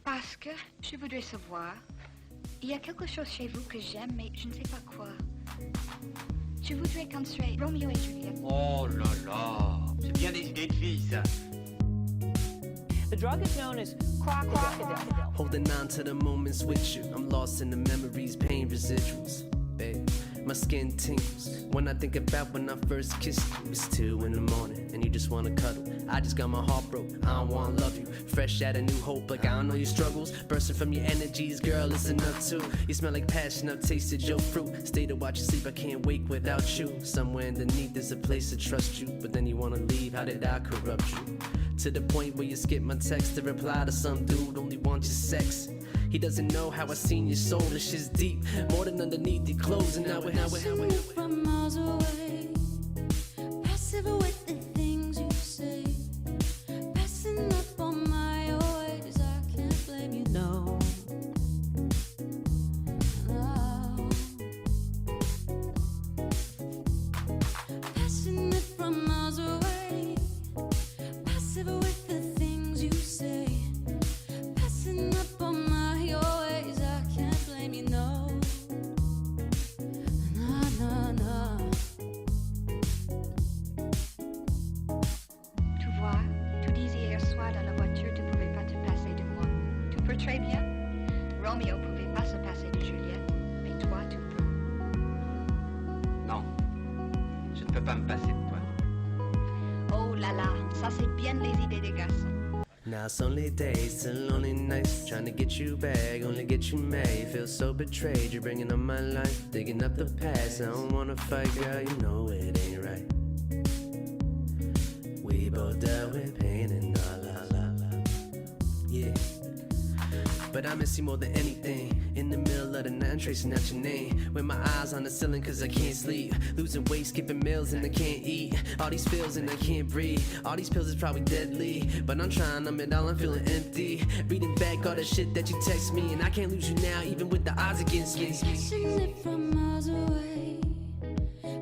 Parce que je voudrais savoir, il y a quelque chose chez vous que j'aime, mais je ne sais pas quoi. Je voudrais construire Romeo et Juliette. Oh là là, c'est bien des idées de filles, ça. The drug is known as crocodile. Holding on to the moments with you. I'm lost in the memories, pain residuals. Babe, my skin tingles when I think about when I first kissed you. It's 2 in the morning and you just wanna cuddle. I just got my heart broke, I don't wanna love you. Fresh out of new hope, like I don't know your struggles. Bursting from your energies, girl, listen up too. You smell like passion, I've tasted your fruit. Stay to watch you sleep, I can't wake without you. Somewhere underneath there's a place to trust you, but then you wanna leave, how did I corrupt you? To the point where you skip my text to reply to some dude only wants your sex. He doesn't know how I seen your soul, this shit's deep, more than underneath your clothes. And now we're from miles away, passive with the things you say, passing up on my ways. I can't blame you, no. No. Passing it from miles away, passive with the things you say, passing up on my ways. I can't blame you, no. Tu vois, tu disais hier soir dans la voiture, tu pouvais pas te passer de moi. Tu peux très bien. Romeo pouvait pas se passer de Juliette, mais toi, tu peux. Non, je ne peux pas me passer de toi. Oh là là, ça c'est bien les idées des garçons. Now it's only days till only nights. Trying to get you back, only get you mad. Feel so betrayed, you're bringing up my life, digging up the past. I don't wanna fight, girl, you know it ain't right. We both dealt with pain and all, yeah. But I miss you more than anything. In the middle of the night, I'm tracing out your name. With my eyes on the ceiling cause I can't sleep. Losing weight, skipping meals and I can't eat. All these feels and I can't breathe. All these pills is probably deadly, but I'm trying, I'm all I'm feeling empty. Reading back all the shit that you text me, and I can't lose you now even with the odds against me. Passing it from miles away,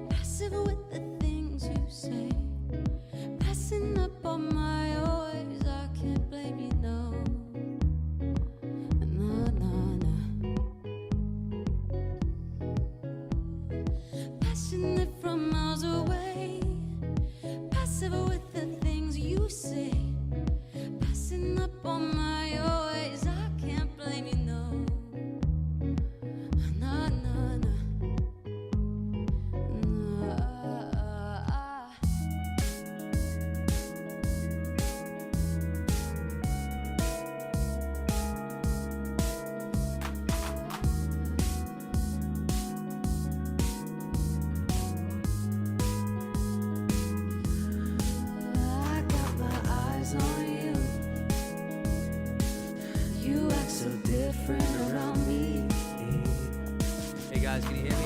passive with the things you say, passing up on my ways. I can't blame you, no. No, no, no. Passing it from miles away, passive with the things you say, passing up on my ways. I can't blame you, no. No, no, no. No. I got my eyes on you. You act so different around me. Hey guys, can you hear me?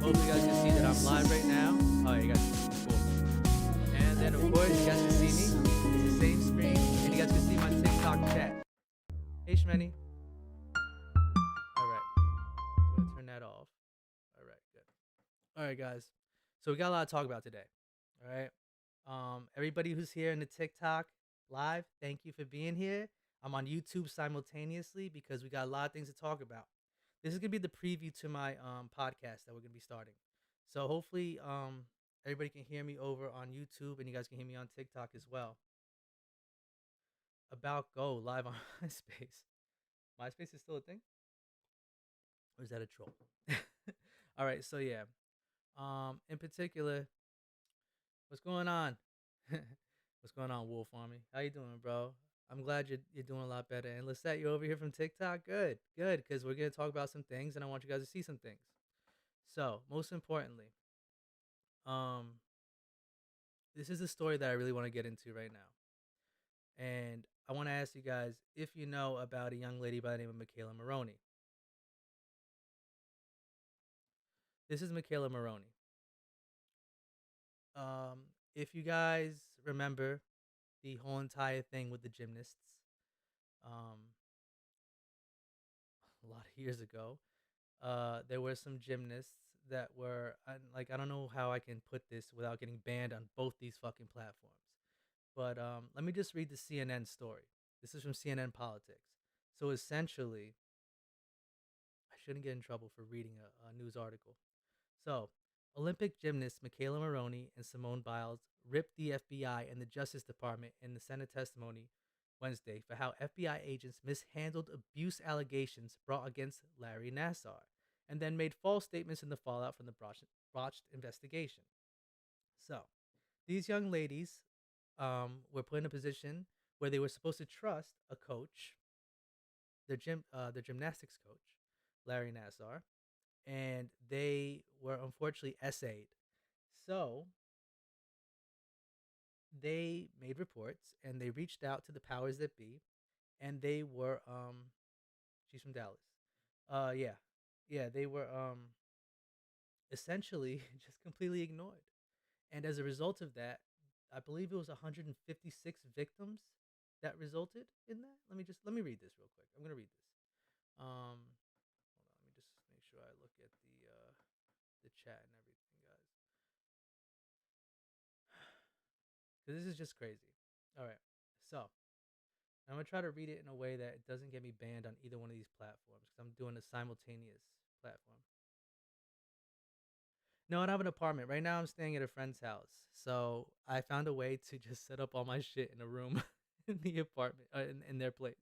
Hopefully you guys can see that I'm live right now. Oh, you guys can see me. Cool. And then of course you guys can see me. It's the same screen. And you guys can see my TikTok chat. Hey Schmenna. Alright. I'm gonna turn that off. Alright, good. Alright guys. So we got a lot to talk about today. Alright. Everybody who's here in the TikTok live, thank you for being here. I'm on YouTube simultaneously because we got a lot of things to talk about. This is gonna be the preview to my podcast that we're gonna be starting. So hopefully everybody can hear me over on YouTube and you guys can hear me on TikTok as well. About Go live on MySpace. MySpace is still a thing? Or is that a troll? All right, so yeah. In particular, what's going on? What's going on, Wolf Army? How you doing, bro? I'm glad you're doing a lot better. And Lisette, you're over here from TikTok? Good, because we're going to talk about some things, and I want you guys to see some things. So, most importantly, this is a story that I really want to get into right now. And I want to ask you guys if you know about a young lady by the name of Michaela Maroney. This is Michaela Maroney. If you guys remember the whole entire thing with the gymnasts, a lot of years ago, there were some gymnasts that were like, I don't know how I can put this without getting banned on both these fucking platforms. But let me just read the CNN story. This is from CNN Politics. So essentially, I shouldn't get in trouble for reading a news article. So, Olympic gymnasts Michaela Maroney and Simone Biles ripped the FBI and the Justice Department in the Senate testimony Wednesday for how FBI agents mishandled abuse allegations brought against Larry Nassar and then made false statements in the fallout from the botched investigation. So, these young ladies were put in a position where they were supposed to trust a coach, their gymnastics coach, Larry Nassar, and they were unfortunately essayed. So they made reports and they reached out to the powers that be, and they were she's from Dallas. Yeah, they were essentially just completely ignored. And as a result of that, I believe it was 156 victims that resulted in that. Let me read this real quick. I'm gonna read this. Hold on, let me just make sure I look at the chat and everything, guys. Because this is just crazy. All right, so I'm gonna try to read it in a way that it doesn't get me banned on either one of these platforms because I'm doing a simultaneous platform. No, I don't have an apartment right now. I'm staying at a friend's house, so I found a way to just set up all my shit in a room in the apartment, in their place.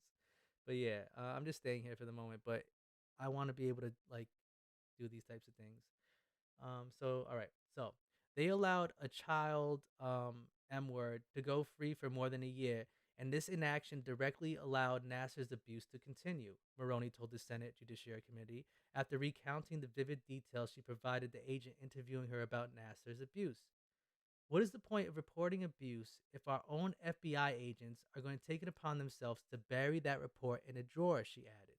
But yeah, I'm just staying here for the moment. But I want to be able to like do these types of things. So all right, so they allowed a child M word to go free for more than a year, and this inaction directly allowed Nassar's abuse to continue. Maroney told the Senate Judiciary Committee after recounting the vivid details she provided the agent interviewing her about Nassar's abuse. What is the point of reporting abuse if our own FBI agents are going to take it upon themselves to bury that report in a drawer, she added.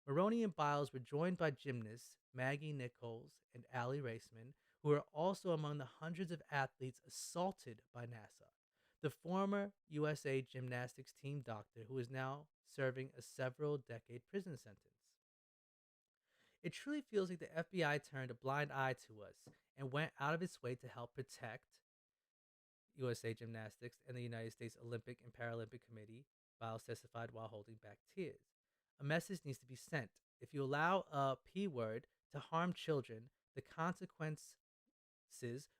Maroney and Biles were joined by gymnasts Maggie Nichols and Allie Raceman, who are also among the hundreds of athletes assaulted by Nassar, the former USA gymnastics team doctor who is now serving a several-decade prison sentence. It truly feels like the FBI turned a blind eye to us and went out of its way to help protect USA Gymnastics and the United States Olympic and Paralympic Committee, Biles testified while holding back tears. A message needs to be sent. If you allow a P word to harm children, the consequences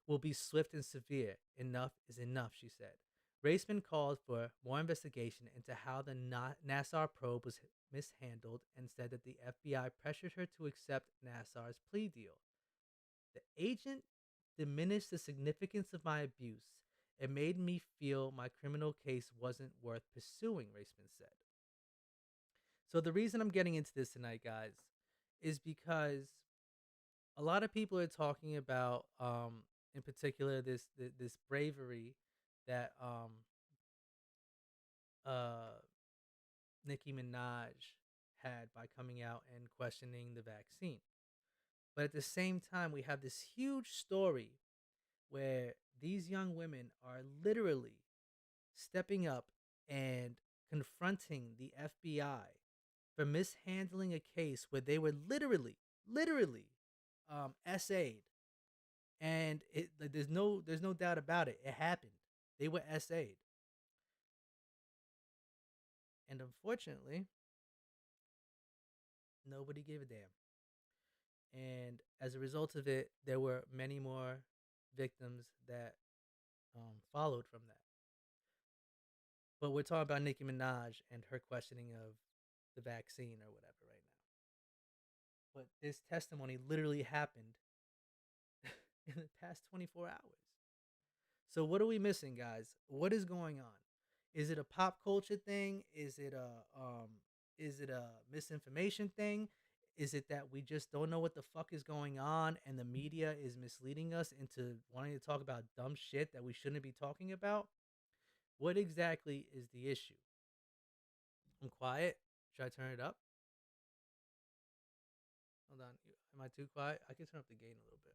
will be swift and severe. Enough is enough, she said. Raceman called for more investigation into how the Nassar probe was mishandled and said that the FBI pressured her to accept Nassar's plea deal. The agent diminished the significance of my abuse. It made me feel my criminal case wasn't worth pursuing, Raceman said. So the reason I'm getting into this tonight, guys, is because a lot of people are talking about, in particular, this bravery that Nicki Minaj had by coming out and questioning the vaccine. But at the same time, we have this huge story where these young women are literally stepping up and confronting the FBI for mishandling a case where they were literally essayed, and there's no doubt about it. It happened. They were essayed, and unfortunately, nobody gave a damn. And as a result of it, there were many more victims that followed from that. But we're talking about Nicki Minaj and her questioning of the vaccine or whatever right now. But this testimony literally happened in the past 24 hours. So what are we missing, guys? What is going on? Is it a pop culture thing? Is it a misinformation thing? Is it that we just don't know what the fuck is going on and the media is misleading us into wanting to talk about dumb shit that we shouldn't be talking about? What exactly is the issue? I'm quiet. Should I turn it up? Hold on. Am I too quiet? I can turn up the gain a little bit.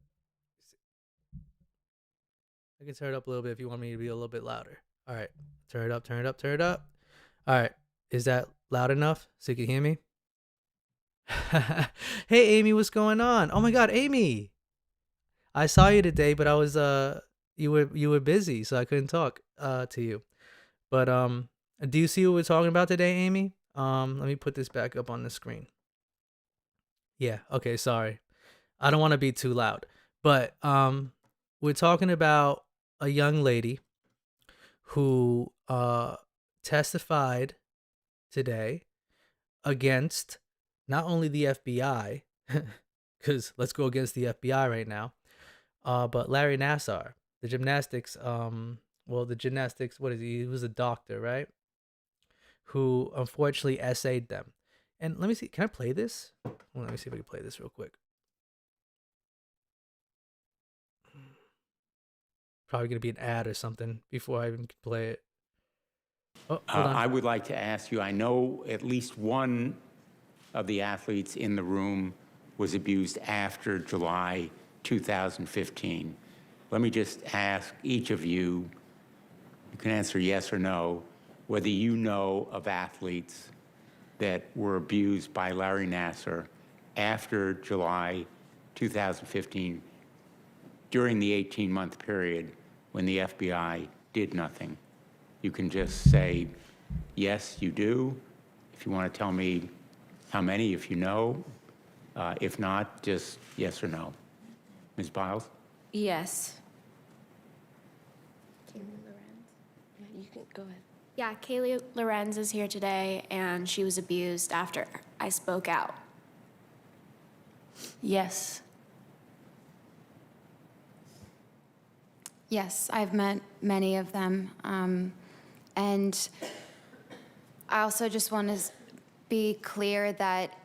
I can turn it up a little bit if you want me to be a little bit louder. All right. Turn it up, turn it up, turn it up. All right. Is that loud enough so you can hear me? Hey, Amy, what's going on? Oh my God, Amy. I saw you today, but I was you were busy, so I couldn't talk to you. But do you see what we're talking about today, Amy? Let me put this back up on the screen. Yeah, okay, sorry. I don't want to be too loud. But we're talking about a young lady who testified today against not only the FBI, because let's go against the FBI right now, but Larry Nassar, the gymnastics, the gymnastics, what is he? He was a doctor, right? Who unfortunately essayed them. And let me see, can I play this? Well, let me see if I can play this real quick. Probably gonna be an ad or something before I even can play it. Oh, hold on. I would like to ask you, I know at least one of the athletes in the room was abused after July 2015. Let me just ask each of you, you can answer yes or no, whether you know of athletes that were abused by Larry Nassar after July 2015 during the 18-month period when the FBI did nothing. You can just say, yes, you do. If you want to tell me how many, if you know. If not, just yes or no. Ms. Biles? Yes. You can go ahead. Yeah, Kaylee Lorenz is here today, and she was abused after I spoke out. Yes. Yes, I've met many of them. And I also just want to be clear that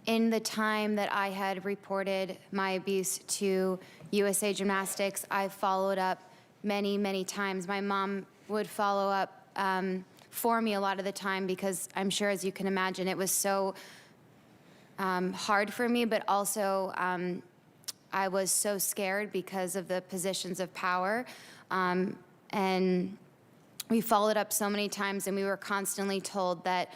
in the time that I had reported my abuse to USA Gymnastics, I followed up many, many times. My mom would follow up for me a lot of the time because I'm sure, as you can imagine, it was so hard for me, but also I was so scared because of the positions of power. And we followed up so many times, and we were constantly told that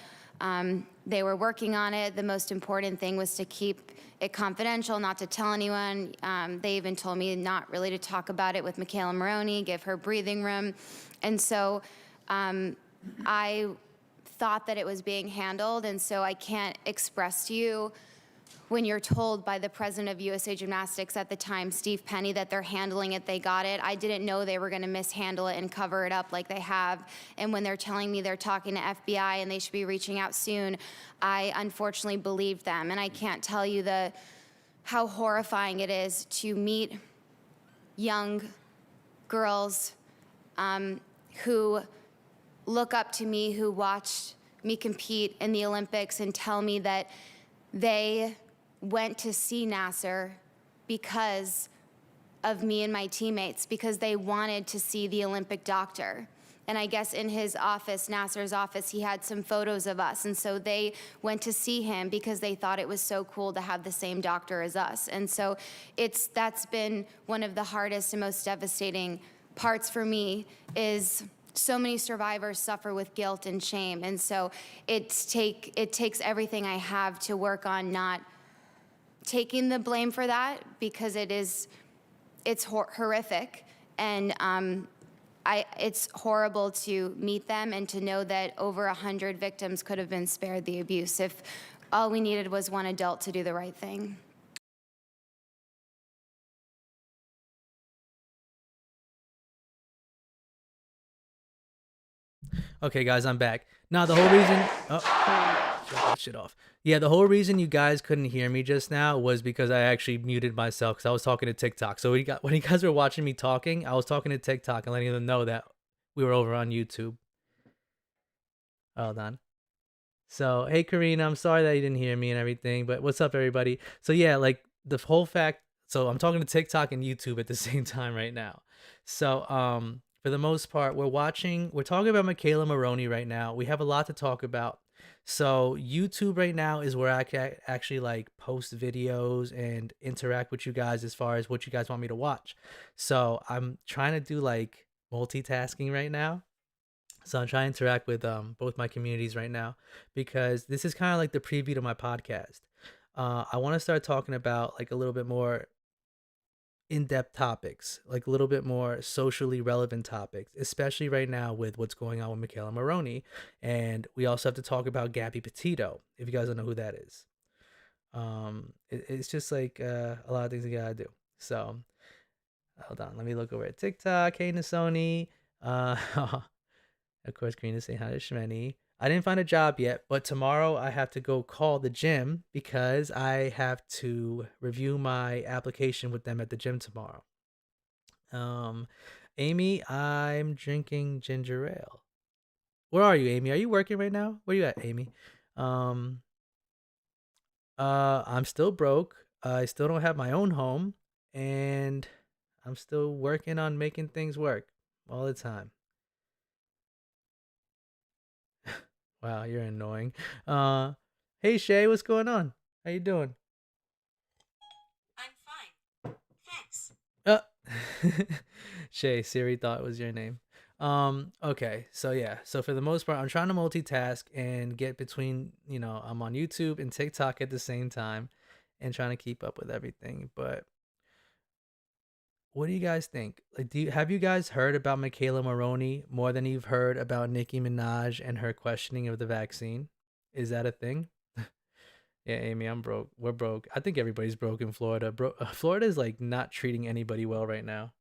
they were working on it. The most important thing was to keep it confidential, not to tell anyone. They even told me not really to talk about it with Michaela Maroney, give her breathing room. And so I thought that it was being handled, and so I can't express to you when you're told by the president of USA Gymnastics at the time, Steve Penny, that they're handling it, they got it. I didn't know they were going to mishandle it and cover it up like they have. And when they're telling me they're talking to FBI and they should be reaching out soon, I unfortunately believed them. And I can't tell you how horrifying it is to meet young girls who look up to me, who watched me compete in the Olympics, and tell me that they went to see Nassar because of me and my teammates, because they wanted to see the Olympic doctor. And I guess in his office, Nassar's office, he had some photos of us. And so they went to see him because they thought it was so cool to have the same doctor as us. And so that's been one of the hardest and most devastating parts for me, is so many survivors suffer with guilt and shame. And so it takes everything I have to work on not taking the blame for that, because it's horrific. And it's horrible to meet them and to know that over 100 victims could have been spared the abuse if all we needed was one adult to do the right thing. Okay, guys, I'm back. Now, the whole reason... Oh, shut that shit off. Yeah, the whole reason you guys couldn't hear me just now was because I actually muted myself because I was talking to TikTok. So when you guys were watching me talking, I was talking to TikTok and letting them know that we were over on YouTube. Hold on. So, hey, Karina, I'm sorry that you didn't hear me and everything, but what's up, everybody? So, yeah, like, the whole fact... So, I'm talking to TikTok and YouTube at the same time right now. So, for the most part, we're talking about Michaela Maroney right now. We have a lot to talk about. So YouTube right now is where I can actually like post videos and interact with you guys as far as what you guys want me to watch. So I'm trying to do like multitasking right now. So I'm trying to interact with both my communities right now, because this is kind of like the preview to my podcast. I want to start talking about like a little bit more in-depth topics, like a little bit more socially relevant topics, especially right now with what's going on with Michaela Maroney. And we also have to talk about Gabby Petito, if you guys don't know who that is. It's just like a lot of things you gotta do. So hold on, let me look over at TikTok. Hey Nasoni. Of course, Karina saying hi to Schmenny. I didn't find a job yet, but tomorrow I have to go call the gym because I have to review my application with them at the gym tomorrow. Amy, I'm drinking ginger ale. Where are you, Amy? Are you working right now? Where you at, Amy? I'm still broke. I still don't have my own home, and I'm still working on making things work all the time. Wow, you're annoying. Hey Shay, what's going on? How you doing? I'm fine. Thanks. Shay, Siri thought it was your name. Okay, so yeah, so for the most part, I'm trying to multitask and get between, I'm on YouTube and TikTok at the same time and trying to keep up with everything. But what do you guys think? Like, have you guys heard about Michaela Maroney more than you've heard about Nicki Minaj and her questioning of the vaccine? Is that a thing? Yeah, Amy, I'm broke. We're broke. I think everybody's broke in Florida. Florida is like not treating anybody well right now.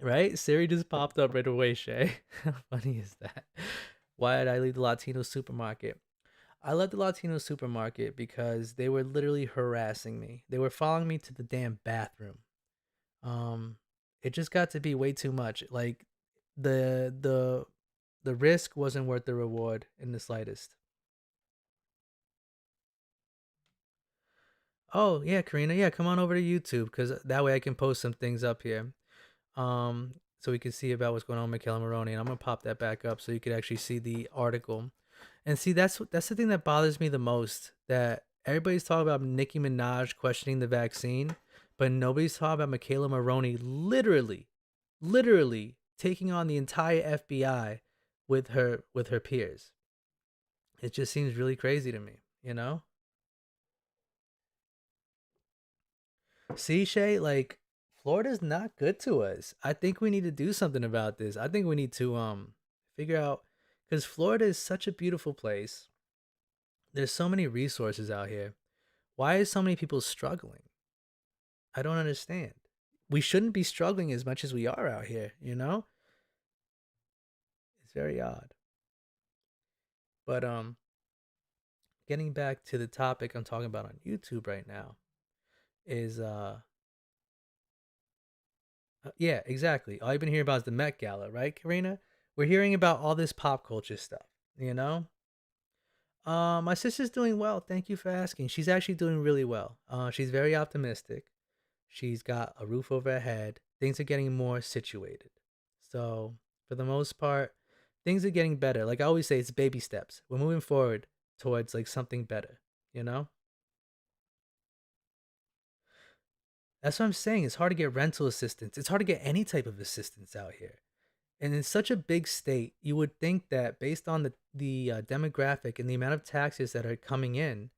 Right? Siri just popped up right away, Shay. How funny is that? Why did I leave the Latino supermarket? I left the Latino supermarket because they were literally harassing me. They were following me to the damn bathroom. It just got to be way too much. Like the risk wasn't worth the reward in the slightest. Oh yeah, Karina, yeah, come on over to YouTube because that way I can post some things up here. So we can see about what's going on with Michaela Maroney, and I'm gonna pop that back up so you could actually see the article. And see, that's the thing that bothers me the most. That everybody's talking about Nicki Minaj questioning the vaccine, but nobody's talking about Michaela Maroney literally taking on the entire FBI with her peers. It just seems really crazy to me, you know? See, Shay, like Florida's not good to us. I think we need to do something about this. I think we need to figure out because Florida is such a beautiful place. There's so many resources out here. Why is so many people struggling? I don't understand. We shouldn't be struggling as much as we are out here, you know? It's very odd. But getting back to the topic I'm talking about on YouTube right now is yeah, exactly. All you've been hearing about is the Met Gala, right, Karina? We're hearing about all this pop culture stuff, you know? My sister's doing well. Thank you for asking. She's actually doing really well. She's very optimistic. She's got a roof over her head. Things are getting more situated. So, for the most part, things are getting better. Like I always say, it's baby steps. We're moving forward towards like something better, you know? That's what I'm saying. It's hard to get rental assistance. It's hard to get any type of assistance out here. And in such a big state, you would think that based on the demographic and the amount of taxes that are coming in,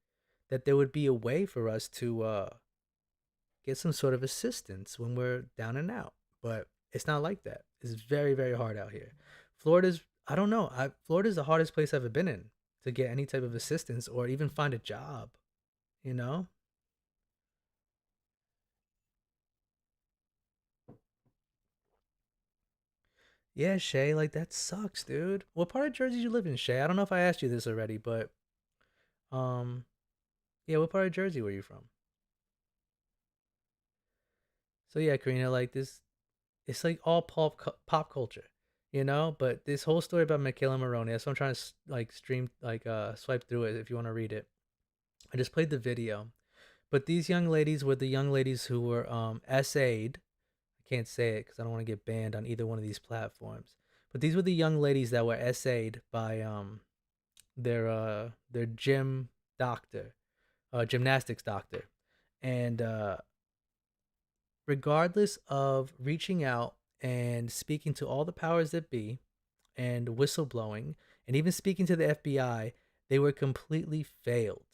that there would be a way for us to get some sort of assistance when we're down and out. But it's not like that. It's very, very hard out here. Florida's, I don't know. Florida's the hardest place I've ever been in to get any type of assistance or even find a job, you know? Yeah, Shay, like that sucks, dude. What part of Jersey you live in, Shay? I don't know if I asked you this already, but um, yeah, what part of Jersey were you from? So yeah, Karina, like this, it's like all pop culture, you know. But this whole story about Michaela Maroney, that's what I'm trying to like stream, like swipe through it if you want to read it. I just played the video, but these young ladies were the young ladies who were SA'd. I can't say it because I don't want to get banned on either one of these platforms. But these were the young ladies that were SA'd by their gym doctor, gymnastics doctor, and regardless of reaching out and speaking to all the powers that be and whistleblowing and even speaking to the FBI, they were completely failed.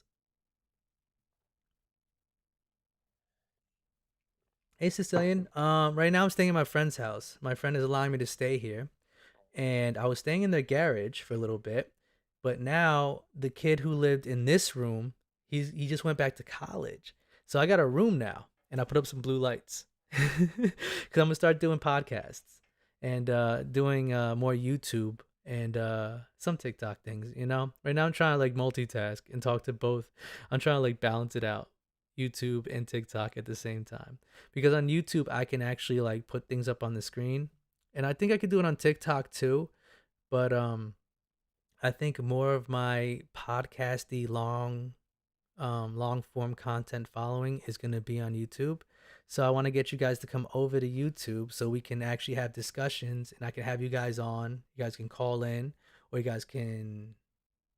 Hey Sicilian. Right now I'm staying at my friend's house. My friend is allowing me to stay here, and I was staying in their garage for a little bit. But now the kid who lived in this room, he just went back to college, so I got a room now, and I put up some blue lights because I'm gonna start doing podcasts and doing more YouTube and some TikTok things. You know, right now I'm trying to like multitask and talk to both. I'm trying to like balance it out, YouTube and TikTok at the same time, because on YouTube I can actually like put things up on the screen, and I think I could do it on TikTok too, but I think more of my podcasty long form content following is going to be on YouTube. So I want to get you guys to come over to YouTube so we can actually have discussions, and I can have you guys on. You guys can call in, or you guys can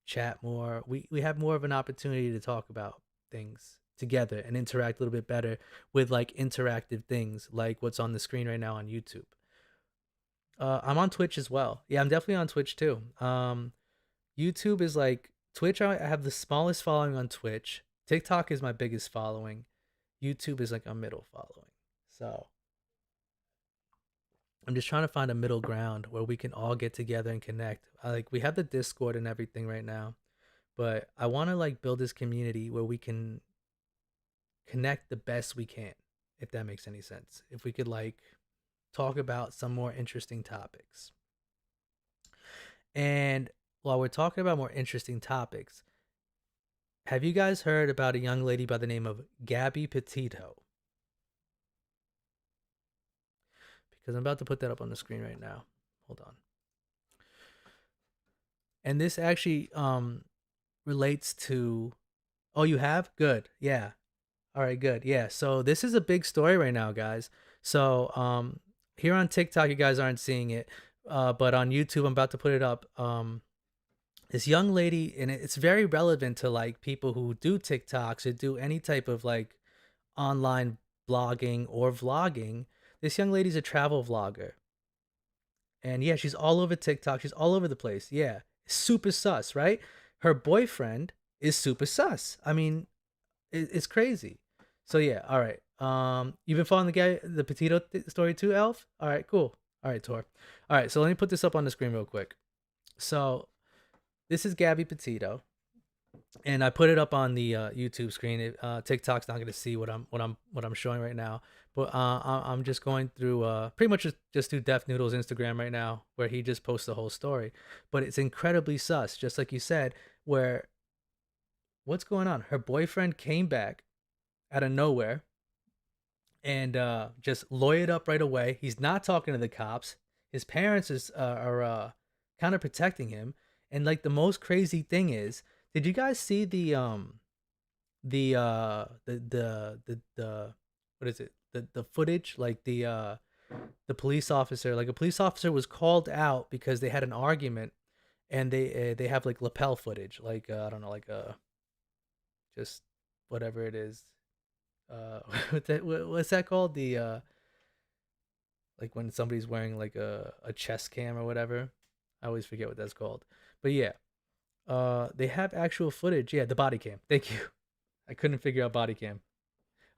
chat more. We have more of an opportunity to talk about things together and interact a little bit better with like interactive things like what's on the screen right now on YouTube. I'm on Twitch as well. Yeah, I'm definitely on Twitch too. YouTube is like Twitch. I have the smallest following on Twitch. TikTok is my biggest following. YouTube is like a middle following. So I'm just trying to find a middle ground where we can all get together and connect. Like we have the Discord and everything right now, but I want to like build this community where we can connect the best we can, if that makes any sense. If we could like talk about some more interesting topics. And while we're talking about more interesting topics, have you guys heard about a young lady by the name of Gabby Petito? Because I'm about to put that up on the screen right now. Hold on. And this actually relates to... Oh, you have? Good. Yeah. All right, good. Yeah. So this is a big story right now, guys. So here on TikTok, you guys aren't seeing it. But on YouTube, I'm about to put it up. This young lady, and it's very relevant to like people who do TikToks or do any type of like online blogging or vlogging. This young lady's a travel vlogger. And yeah, she's all over TikTok. She's all over the place. Yeah. Super sus, right? Her boyfriend is super sus. I mean, it's crazy. So yeah, all right. You've been following the Petito story too, Elf? All right, cool. All right, Tor. All right, so let me put this up on the screen real quick. So this is Gabby Petito, and I put it up on the YouTube screen. TikTok's not gonna see what I'm showing right now, but I'm just going through pretty much just through Def Noodle's Instagram right now, where he just posts the whole story. But it's incredibly sus, just like you said. Where what's going on? Her boyfriend came back out of nowhere and just lawyered up right away. He's not talking to the cops. His parents are kind of protecting him. And like the most crazy thing is, did you guys see the what is it? The footage, like the police officer, like a police officer was called out because they had an argument, and they have like lapel footage, like I don't know, like just whatever it is. What's that called? The like when somebody's wearing like a chest cam or whatever. I always forget what that's called. But yeah, they have actual footage. Yeah, the body cam. Thank you. I couldn't figure out body cam.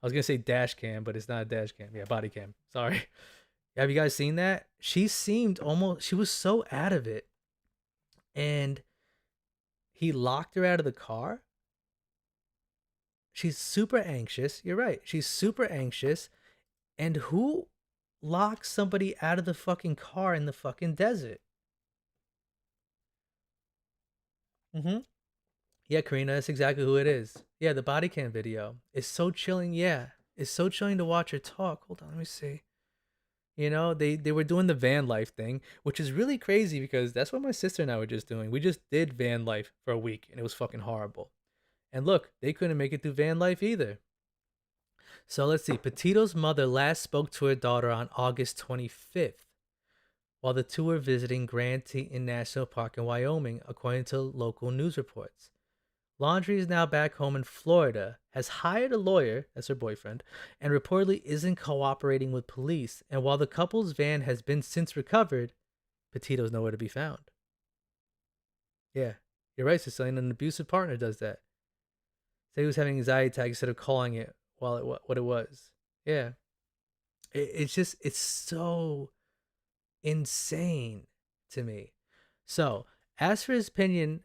I was gonna say dash cam, but it's not a dash cam. Yeah, body cam. Sorry. Have you guys seen that? She seemed she was so out of it. And he locked her out of the car. She's super anxious. You're right. She's super anxious. And who locks somebody out of the fucking car in the fucking desert? Mm-hmm. Yeah, Karina, that's exactly who it is. Yeah, the body cam video. It's so chilling. Yeah, it's so chilling to watch her talk. Hold on, let me see. You know, they were doing the van life thing, which is really crazy because that's what my sister and I were just doing. We just did van life for a week, and it was fucking horrible. And look, they couldn't make it through van life either. So let's see. Petito's mother last spoke to her daughter on August 25th, while the two were visiting Grand Teton National Park in Wyoming, according to local news reports. Laundrie is now back home in Florida, has hired a lawyer, that's her boyfriend, and reportedly isn't cooperating with police. And while the couple's van has been since recovered, Petito's nowhere to be found. Yeah, you're right, Cecilia. An abusive partner does that. Say he was having anxiety attack instead of calling it what it was. Yeah. It's so insane to me. So, asked for his opinion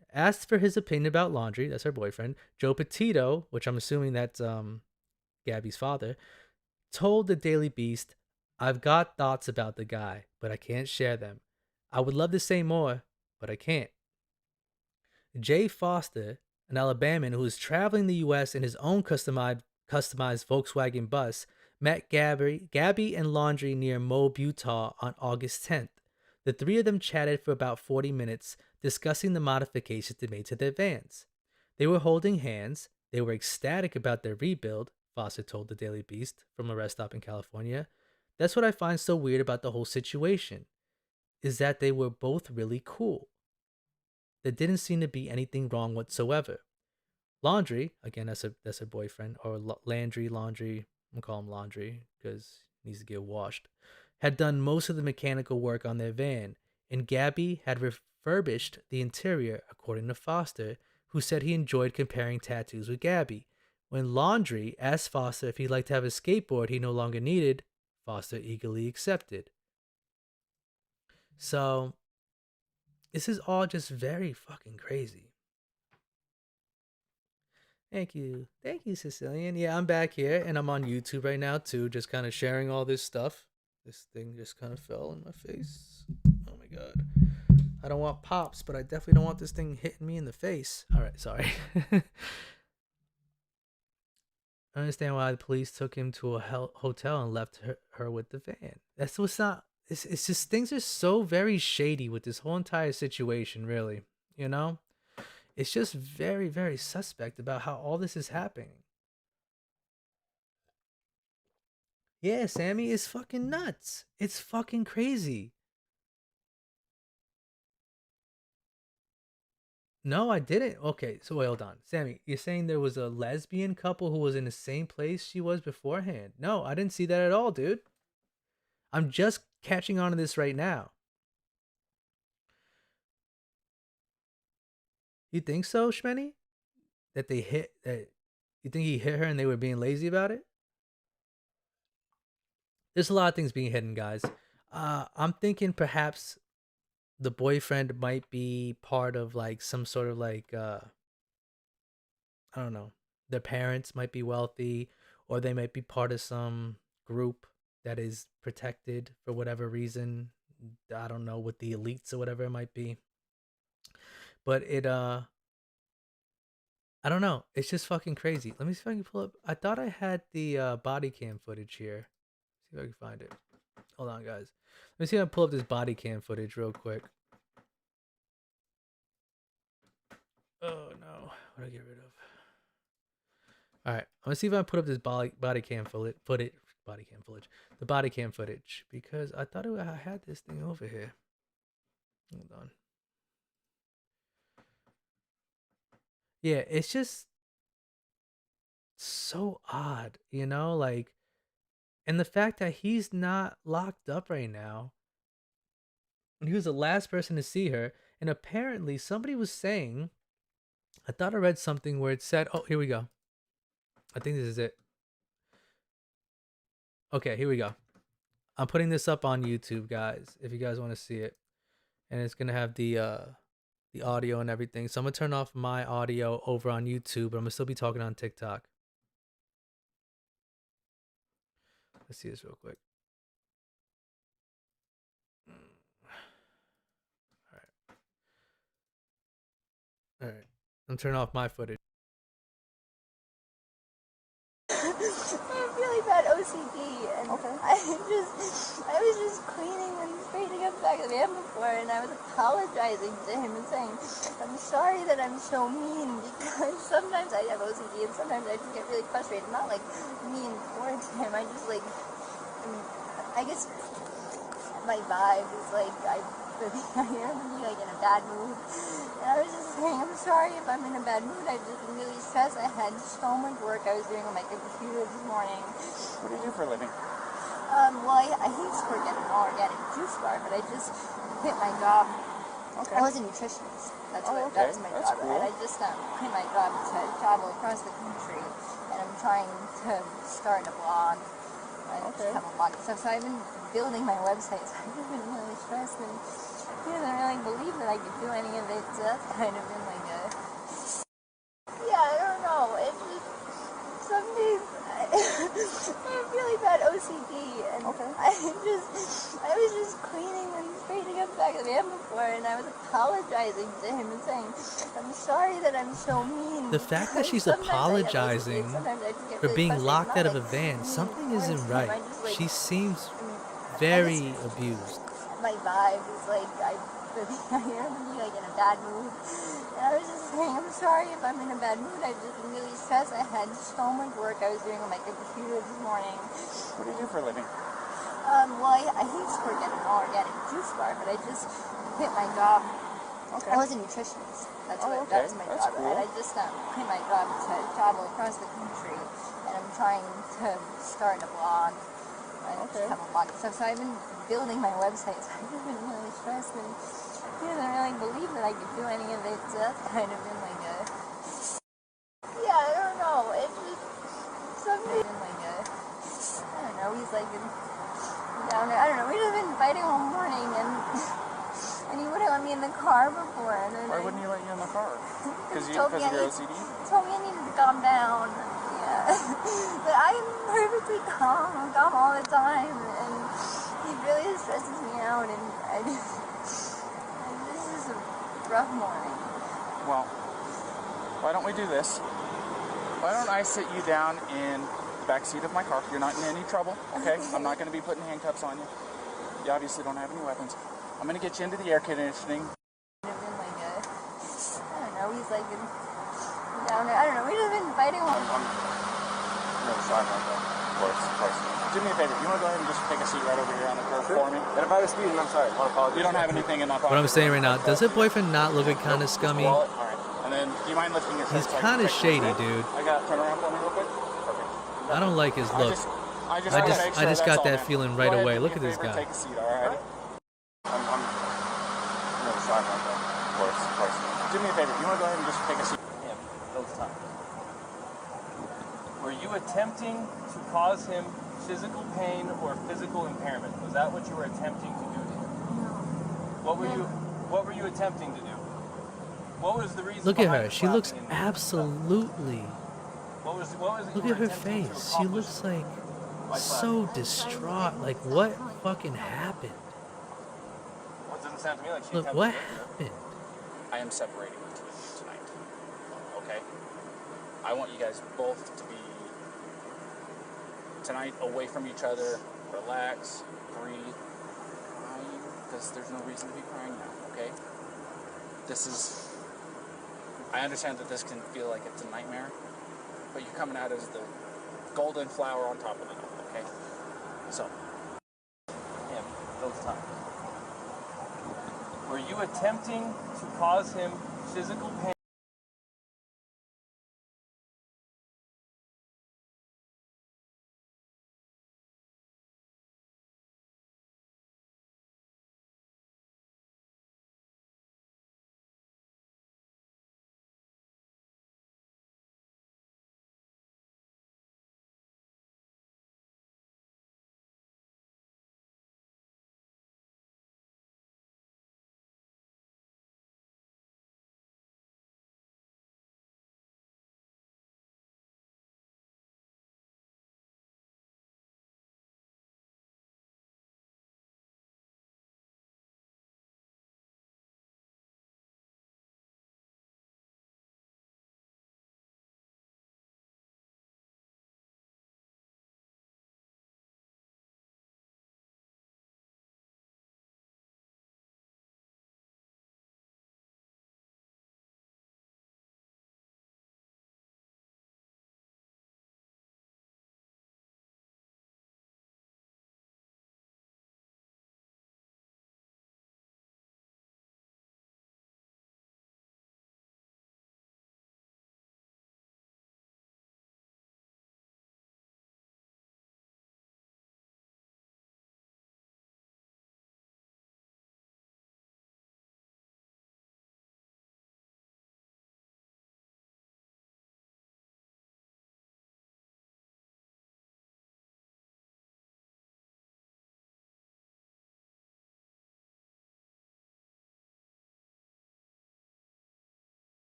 about Laundry, that's her boyfriend, Joe Petito, which I'm assuming that's Gabby's father, told the Daily Beast, "I've got thoughts about the guy, but I can't share them. I would love to say more, but I can't." Jay Foster, an Alabaman who is traveling the U.S. in his own customized Volkswagen bus, met Gabby and Laundry near Moab, Utah on August 10th. The three of them chatted for about 40 minutes, discussing the modifications they made to their vans. They were holding hands. They were ecstatic about their rebuild, Foster told the Daily Beast from a rest stop in California. That's what I find so weird about the whole situation, is that they were both really cool. There didn't seem to be anything wrong whatsoever. Laundry, again, that's her boyfriend, or Laundry, I'm gonna call him Laundry because he needs to get washed, had done most of the mechanical work on their van, and Gabby had refurbished the interior, according to Foster, who said he enjoyed comparing tattoos with Gabby. When Laundry asked Foster if he'd like to have a skateboard he no longer needed, Foster eagerly accepted. So, this is all just very fucking crazy. Thank you, Sicilian. Yeah, I'm back here, and I'm on YouTube right now too, just kind of sharing all this stuff. This thing just kind of fell in my face. Oh my god. I don't want pops, but I definitely don't want this thing hitting me in the face. All right, sorry. I understand why the police took him to a hotel and left her with the van. That's what's not. It's just things are so very shady with this whole entire situation, really. You know? It's just very, very suspect about how all this is happening. Yeah, Sammy is fucking nuts. It's fucking crazy. No, I didn't. Okay, so wait, hold on. Sammy, you're saying there was a lesbian couple who was in the same place she was beforehand? No, I didn't see that at all, dude. I'm just catching on to this right now. You think so, Schmenny? That they hit that? You think he hit her and they were being lazy about it? There's a lot of things being hidden, guys. I'm thinking perhaps the boyfriend might be part of like some sort of like I don't know. Their parents might be wealthy, or they might be part of some group that is protected for whatever reason. I don't know, with the elites or whatever it might be. But I don't know. It's just fucking crazy. Let me see if I can pull up. I thought I had the body cam footage here. See if I can find it. Hold on, guys. Let me see if I can pull up this body cam footage real quick. Oh no, what did I get rid of? All right, I'm gonna see if I can put up this body cam footage. The body cam footage, because I thought I had this thing over here. Hold on. Yeah, it's just so odd, you know, like, and the fact that he's not locked up right now, and he was the last person to see her, and apparently somebody was saying, I thought I read something where it said, oh, here we go. I think this is it. Okay, here we go. I'm putting this up on YouTube, guys, if you guys want to see it, and it's gonna have the audio and everything. So I'm gonna turn off my audio over on YouTube, but I'm gonna still be talking on TikTok. Let's see this real quick. All right. I'm turning off my footage. I have really bad OCD, and okay. I was just cleaning and straightening up the back of the van before, and I was apologizing to him and saying, I'm sorry that I'm so mean, because sometimes I have OCD, and sometimes I just get really frustrated. Not like mean towards him, I just like, I guess my vibe is like, I am like in a bad mood. And I was just saying, I'm sorry if I'm in a bad mood. I've just been really stressed. I had so much work I was doing on my computer this morning. What do you do for a living? Well, I used to work at an organic juice bar, but I just quit my job. Okay. I was a nutritionist. That was my job. Cool. And I just quit my job to travel across the country. And I'm trying to start a blog. I just have a lot of stuff. So I've been building my website. So I've been really stressed, and he doesn't really believe that I could do any of it. So that's kind of been like a... Yeah, I don't know. It's just... Some days I have really bad OCD, and I was just cleaning and straightening up the back of the van before, and I was apologizing to him and saying, I'm sorry that I'm so mean. The fact that she's Sometimes I get apologizing sometimes I just get for really being frustrated. locked Not out of a like van, mean something towards isn't him. right. I just, like, She seems I very just- abused. My vibe is like I hear him be like in a bad mood, and I was just saying I'm sorry if I'm in a bad mood. I've just been really stressed. I had so much work I was doing on my computer this morning. What do you do for a living? Well, I used to work at an organic juice bar, but I just quit my job. I was a nutritionist. That's what that was my job. Cool. And I just quit my job to travel across the country, and I'm trying to start a blog. I just have a lot of stuff. So I've been building my website. So I've been really stressed, and he doesn't really believe that I could do any of it. So that's kind of been like a... Yeah, I don't know. It's just something like a... I don't know. He's like down there. I don't know. We've just been fighting all morning, and he wouldn't let me in the car before. And then Why wouldn't he let you in the car? Because of told me your OCD? told me I needed to calm down. Yeah. But I'm perfectly calm. I'm calm all the time, and he really stresses me out, and this is a rough morning. Well, why don't we do this? Why don't I sit you down in the back seat of my car? You're not in any trouble, okay? I'm not going to be putting handcuffs on you. You obviously don't have any weapons. I'm going to get you into the air conditioning. I don't know. He's like down there. I don't know. We've just been fighting all I'm really sorry about that. Of course. Do me a favor. You want to go ahead and just take a seat right over here on the curb for me? And if I was speeding, I'm sorry. I want to apologize. You don't have anything in my pocket. What I'm saying right now, does her boyfriend not look kind of scummy? All right. And then, do you mind lifting your shirt? He's kind of shady, dude. I got turn around for me real quick. Perfect. I don't like his look. I just got that feeling right away. Look at this guy. Take a seat, all right? I'm really sorry about that. Of course. Do me a favor. You want to go ahead and just take a seat? Him those times. Were you attempting to cause him physical pain or physical impairment? Was that what you were attempting to do to him? What were you attempting to do? What was the reason? Look at behind her. the She looks slapping and absolutely. What was it Look you at were her attempting to face. She accomplish looks like by so slapping? distraught. Like, what fucking happened? Well, it doesn't sound to me like she Look, attempted what to hurt you. happened? I am separating you two tonight. Okay? I want you guys both to be tonight away from each other. Relax, breathe, crying, because there's no reason to be crying now, okay? I understand that this can feel like it's a nightmare, but you're coming out as the golden flower on top of it all, okay? So. Him those times. Were you attempting to cause him physical pain?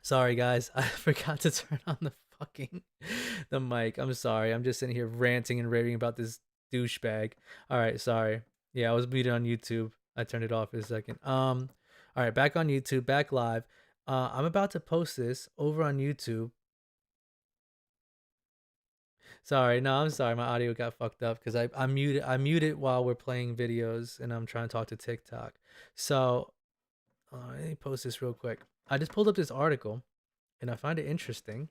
Sorry, guys. I forgot to turn on the mic. I'm sorry. I'm just sitting here ranting and raving about this douchebag. All right, sorry. Yeah, I was muted on YouTube. I turned it off for a second. All right, back on YouTube, back live. I'm about to post this over on YouTube. Sorry, no, I'm sorry. My audio got fucked up because I muted while we're playing videos and I'm trying to talk to TikTok. So let me post this real quick. I just pulled up this article and I find it interesting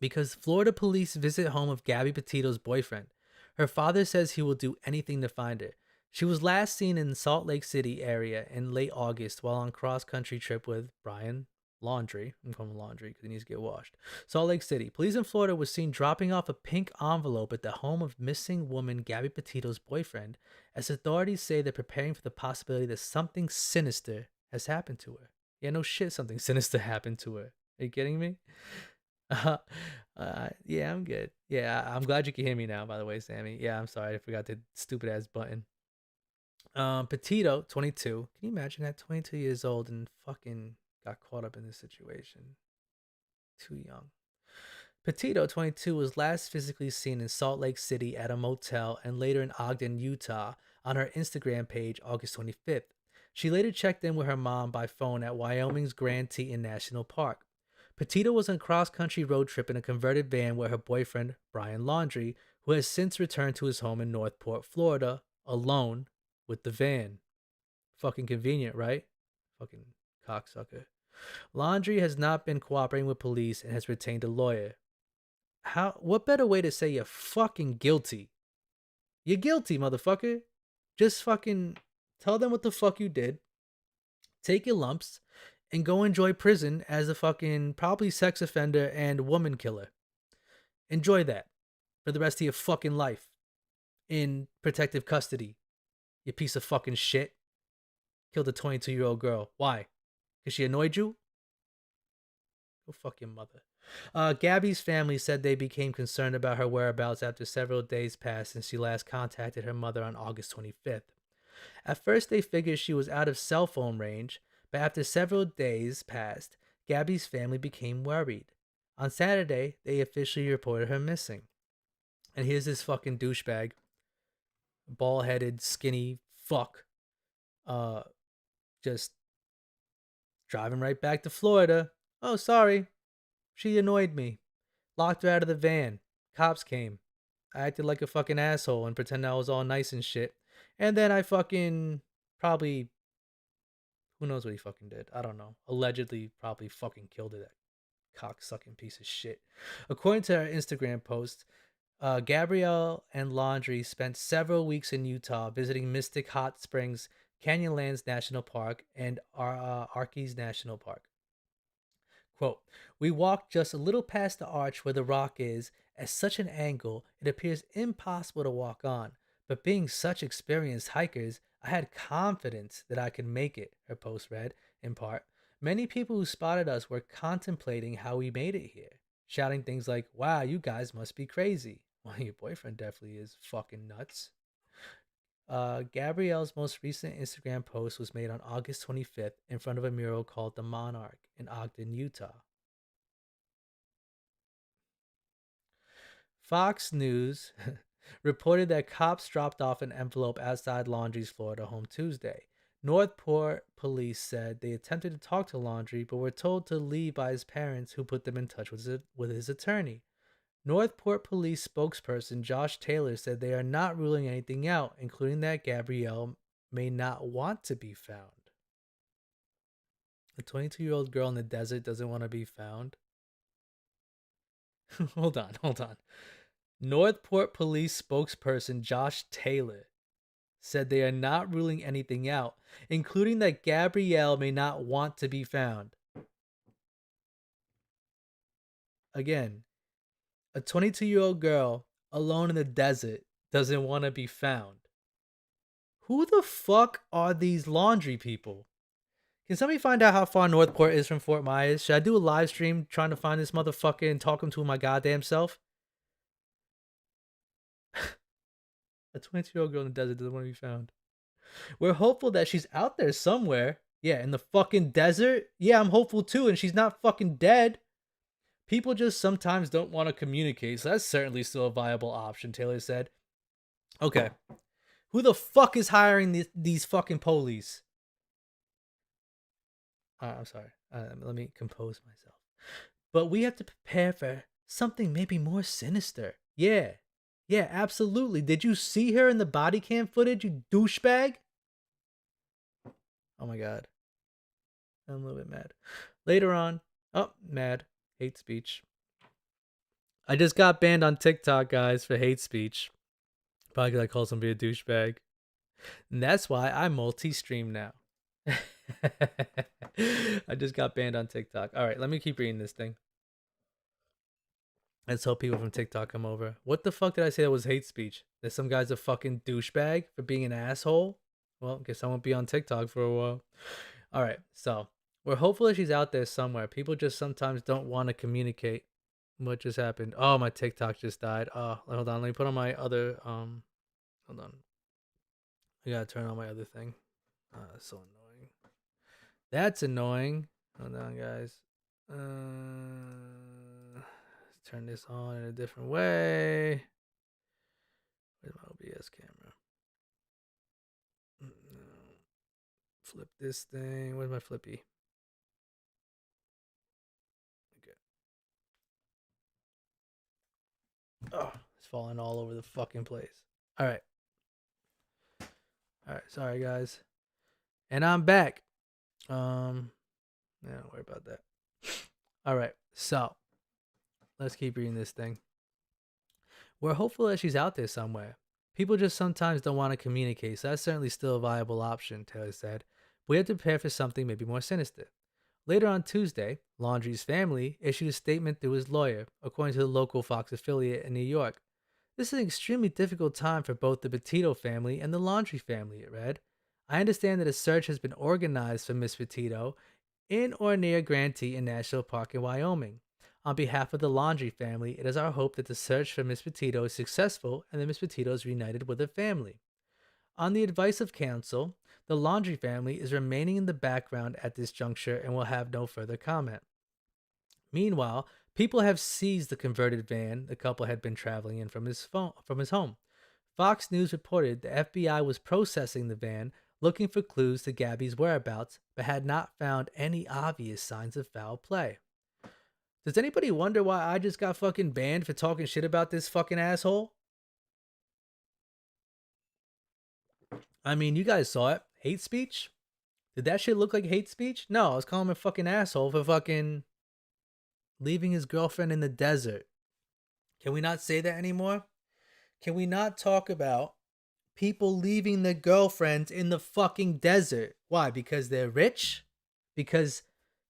because Florida police visit home of Gabby Petito's boyfriend. Her father says he will do anything to find her. She was last seen in Salt Lake City area in late August while on cross-country trip with Brian Laundrie. I'm calling him Laundrie because he needs to get washed. Salt Lake City. Police in Florida was seen dropping off a pink envelope at the home of missing woman Gabby Petito's boyfriend, as authorities say they're preparing for the possibility that something sinister has happened to her. Yeah, no shit, something sinister happened to her. Are you kidding me? Yeah, I'm good. Yeah, I'm glad you can hear me now, by the way, Sammy. Yeah, I'm sorry. I forgot the stupid ass button. Petito, 22. Can you imagine that? 22 years old and fucking got caught up in this situation. Too young. Petito, 22, was last physically seen in Salt Lake City at a motel and later in Ogden, Utah on her Instagram page August 25th. She later checked in with her mom by phone at Wyoming's Grand Teton National Park. Petito was on a cross-country road trip in a converted van with her boyfriend, Brian Laundrie, who has since returned to his home in Northport, Florida, alone with the van. Fucking convenient, right? Fucking cocksucker. Laundrie has not been cooperating with police and has retained a lawyer. What better way to say you're fucking guilty? You're guilty, motherfucker. Just fucking tell them what the fuck you did. Take your lumps and go enjoy prison as a fucking probably sex offender and woman killer. Enjoy that for the rest of your fucking life in protective custody. You piece of fucking shit. Killed a 22-year-old girl. Why? Because she annoyed you? Go fuck your mother. Gabby's family said they became concerned about her whereabouts after several days passed since she last contacted her mother on August 25th. At first, they figured she was out of cell phone range, but after several days passed, Gabby's family became worried. On Saturday, they officially reported her missing. And here's this fucking douchebag, bald-headed, skinny fuck, just driving right back to Florida. Oh, sorry. She annoyed me. Locked her out of the van. Cops came. I acted like a fucking asshole and pretended I was all nice and shit. And then I fucking probably, who knows what he fucking did? I don't know. Allegedly probably fucking killed her, that cocksucking piece of shit. According to her Instagram post, Gabrielle and Laundrie spent several weeks in Utah visiting Mystic Hot Springs, Canyonlands National Park, and Arches National Park. Quote, we walked just a little past the arch where the rock is. At such an angle, it appears impossible to walk on. But being such experienced hikers, I had confidence that I could make it, her post read, in part. Many people who spotted us were contemplating how we made it here, shouting things like, wow, you guys must be crazy. Well, your boyfriend definitely is fucking nuts. Gabrielle's most recent Instagram post was made on August 25th in front of a mural called The Monarch in Ogden, Utah. Fox News reported that cops dropped off an envelope outside Laundrie's Florida home Tuesday. Northport police said they attempted to talk to Laundrie but were told to leave by his parents, who put them in touch with his attorney. Northport police spokesperson Josh Taylor said they are not ruling anything out, including that Gabrielle may not want to be found. A 22-year-old girl in the desert doesn't want to be found? Hold on. Northport police spokesperson Josh Taylor said they are not ruling anything out, including that Gabrielle may not want to be found. Again, a 22-year-old girl alone in the desert doesn't want to be found. Who the fuck are these Laundrie people? Can somebody find out how far Northport is from Fort Myers? Should I do a live stream trying to find this motherfucker and talk him to my goddamn self? A 22-year-old girl in the desert doesn't want to be found. We're hopeful that she's out there somewhere. Yeah, in the fucking desert? Yeah, I'm hopeful too, and she's not fucking dead. People just sometimes don't want to communicate, so that's certainly still a viable option, Taylor said. Okay. Who the fuck is hiring these fucking police? I'm sorry. Let me compose myself. But we have to prepare for something maybe more sinister. Yeah. Yeah, absolutely. Did you see her in the body cam footage, you douchebag? Oh my god. I'm a little bit mad. Later on. Oh, mad. Hate speech. I just got banned on TikTok, guys, for hate speech. Probably because I called somebody a douchebag. And that's why I multi-stream now. I just got banned on TikTok. All right, let me keep reading this thing. Let's hope people from TikTok come over. What the fuck did I say that was hate speech? That some guy's a fucking douchebag for being an asshole? Well, guess I won't be on TikTok for a while. All right, so we're hopeful that she's out there somewhere. People just sometimes don't want to communicate. What just happened? Oh, my TikTok just died. Oh, hold on. Let me put on my other hold on. I gotta turn on my other thing. That's so annoying. That's annoying. Hold on, guys. Let's turn this on in a different way. Where's my OBS camera? Flip this thing. Where's my flippy? Okay. Oh, it's falling all over the fucking place. All right. All right. Sorry, guys. And I'm back. Don't worry about that. All right. So let's keep reading this thing. We're hopeful that she's out there somewhere. People just sometimes don't want to communicate, so that's certainly still a viable option, Taylor said. We have to prepare for something maybe more sinister. Later on Tuesday, Laundrie's family issued a statement through his lawyer, according to the local Fox affiliate in New York. This is an extremely difficult time for both the Petito family and the Laundrie family, it read. I understand that a search has been organized for Miss Petito in or near Grantee in National Park in Wyoming. On behalf of the Laundrie family, it is our hope that the search for Miss Petito is successful and that Miss Petito is reunited with her family. On the advice of counsel, the Laundrie family is remaining in the background at this juncture and will have no further comment. Meanwhile, people have seized the converted van the couple had been traveling in from his home. Fox News reported the FBI was processing the van, looking for clues to Gabby's whereabouts, but had not found any obvious signs of foul play. Does anybody wonder why I just got fucking banned for talking shit about this fucking asshole? I mean, you guys saw it. Hate speech? Did that shit look like hate speech? No, I was calling him a fucking asshole for fucking leaving his girlfriend in the desert. Can we not say that anymore? Can we not talk about people leaving their girlfriends in the fucking desert? Why? Because they're rich? Because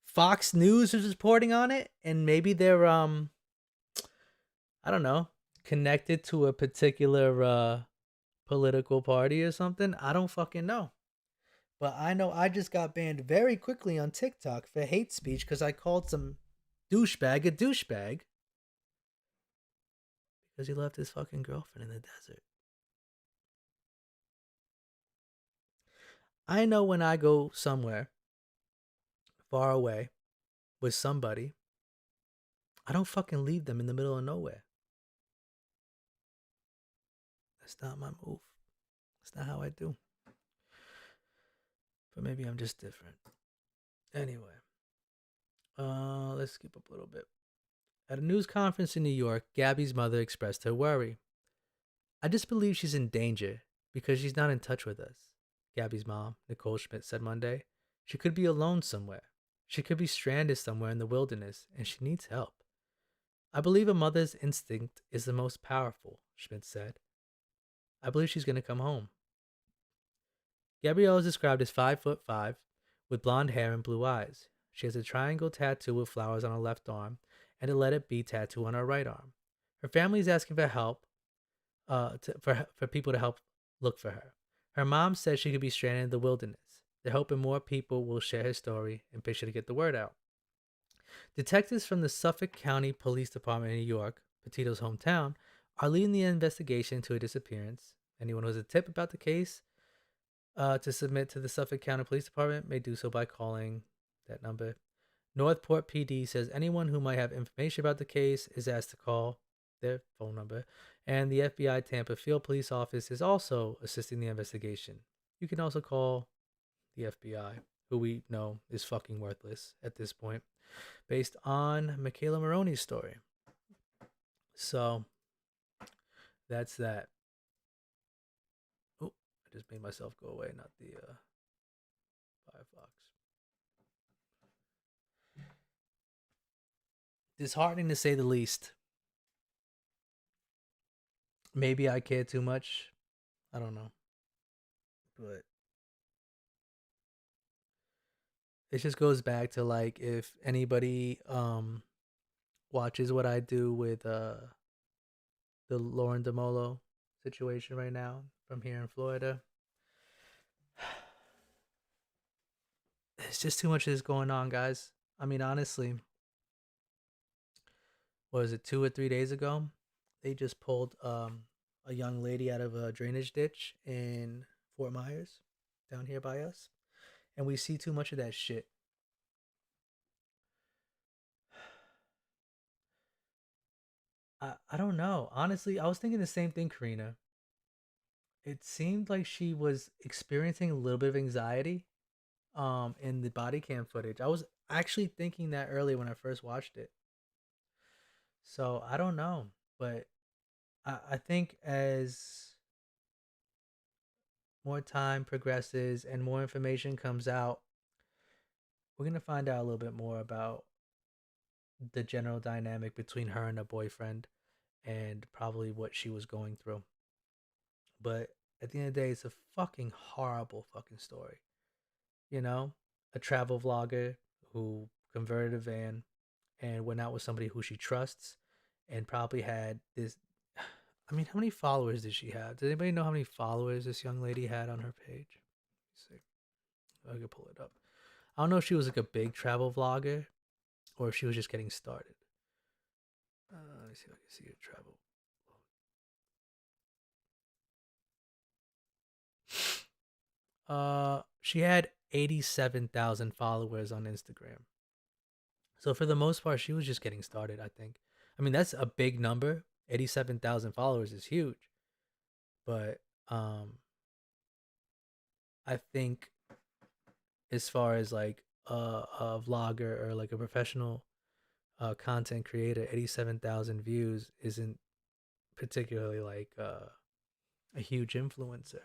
Fox News is reporting on it? And maybe they're, I don't know, connected to a particular, political party or something? I don't fucking know. But I know I just got banned very quickly on TikTok for hate speech because I called some douchebag a douchebag because he left his fucking girlfriend in the desert. I know when I go somewhere far away with somebody, I don't fucking leave them in the middle of nowhere. That's not my move. That's not how I do. But maybe I'm just different. Anyway, let's skip up a little bit. At a news conference in New York, Gabby's mother expressed her worry. I just believe she's in danger because she's not in touch with us, Gabby's mom, Nicole Schmidt, said Monday. She could be alone somewhere. She could be stranded somewhere in the wilderness, and she needs help. I believe a mother's instinct is the most powerful, Schmidt said. I believe she's going to come home. Gabrielle is described as 5'5", with blonde hair and blue eyes. She has a triangle tattoo with flowers on her left arm and a Let It Be tattoo on her right arm. Her family is asking for help, for people to help look for her. Her mom says she could be stranded in the wilderness. They're hoping more people will share her story and push her to get the word out. Detectives from the Suffolk County Police Department in New York, Petito's hometown, are leading the investigation into her disappearance. Anyone who has a tip about the case to submit to the Suffolk County Police Department may do so by calling that number. Northport PD says anyone who might have information about the case is asked to call their phone number. And the FBI Tampa Field Police Office is also assisting the investigation. You can also call the FBI, who we know is fucking worthless at this point, based on Michaela Maroney's story. So, that's that. Oh, I just made myself go away, not the Firefox. Disheartening to say the least. Maybe I care too much. I don't know. But it just goes back to like if anybody watches what I do with the Lauren DeMolo situation right now from here in Florida. It's just too much of this going on, guys. I mean, honestly, what was it, 2 or 3 days ago? They just pulled a young lady out of a drainage ditch in Fort Myers, down here by us. And we see too much of that shit. I don't know. Honestly, I was thinking the same thing, Karina. It seemed like she was experiencing a little bit of anxiety in the body cam footage. I was actually thinking that earlier when I first watched it. So I don't know. But I think as more time progresses and more information comes out, we're going to find out a little bit more about the general dynamic between her and her boyfriend and probably what she was going through. But at the end of the day, it's a fucking horrible fucking story. You know, a travel vlogger who converted a van and went out with somebody who she trusts and probably had this. I mean, how many followers did she have? Does anybody know how many followers this young lady had on her page? Let's see. I can pull it up. I don't know if she was like a big travel vlogger or if she was just getting started. Let me see if I can see her travel. She had 87,000 followers on Instagram. So for the most part, she was just getting started, I think. I mean, that's a big number. 87,000 followers is huge. But I think as far as like a vlogger or like a professional content creator, 87,000 views isn't particularly like a huge influencer.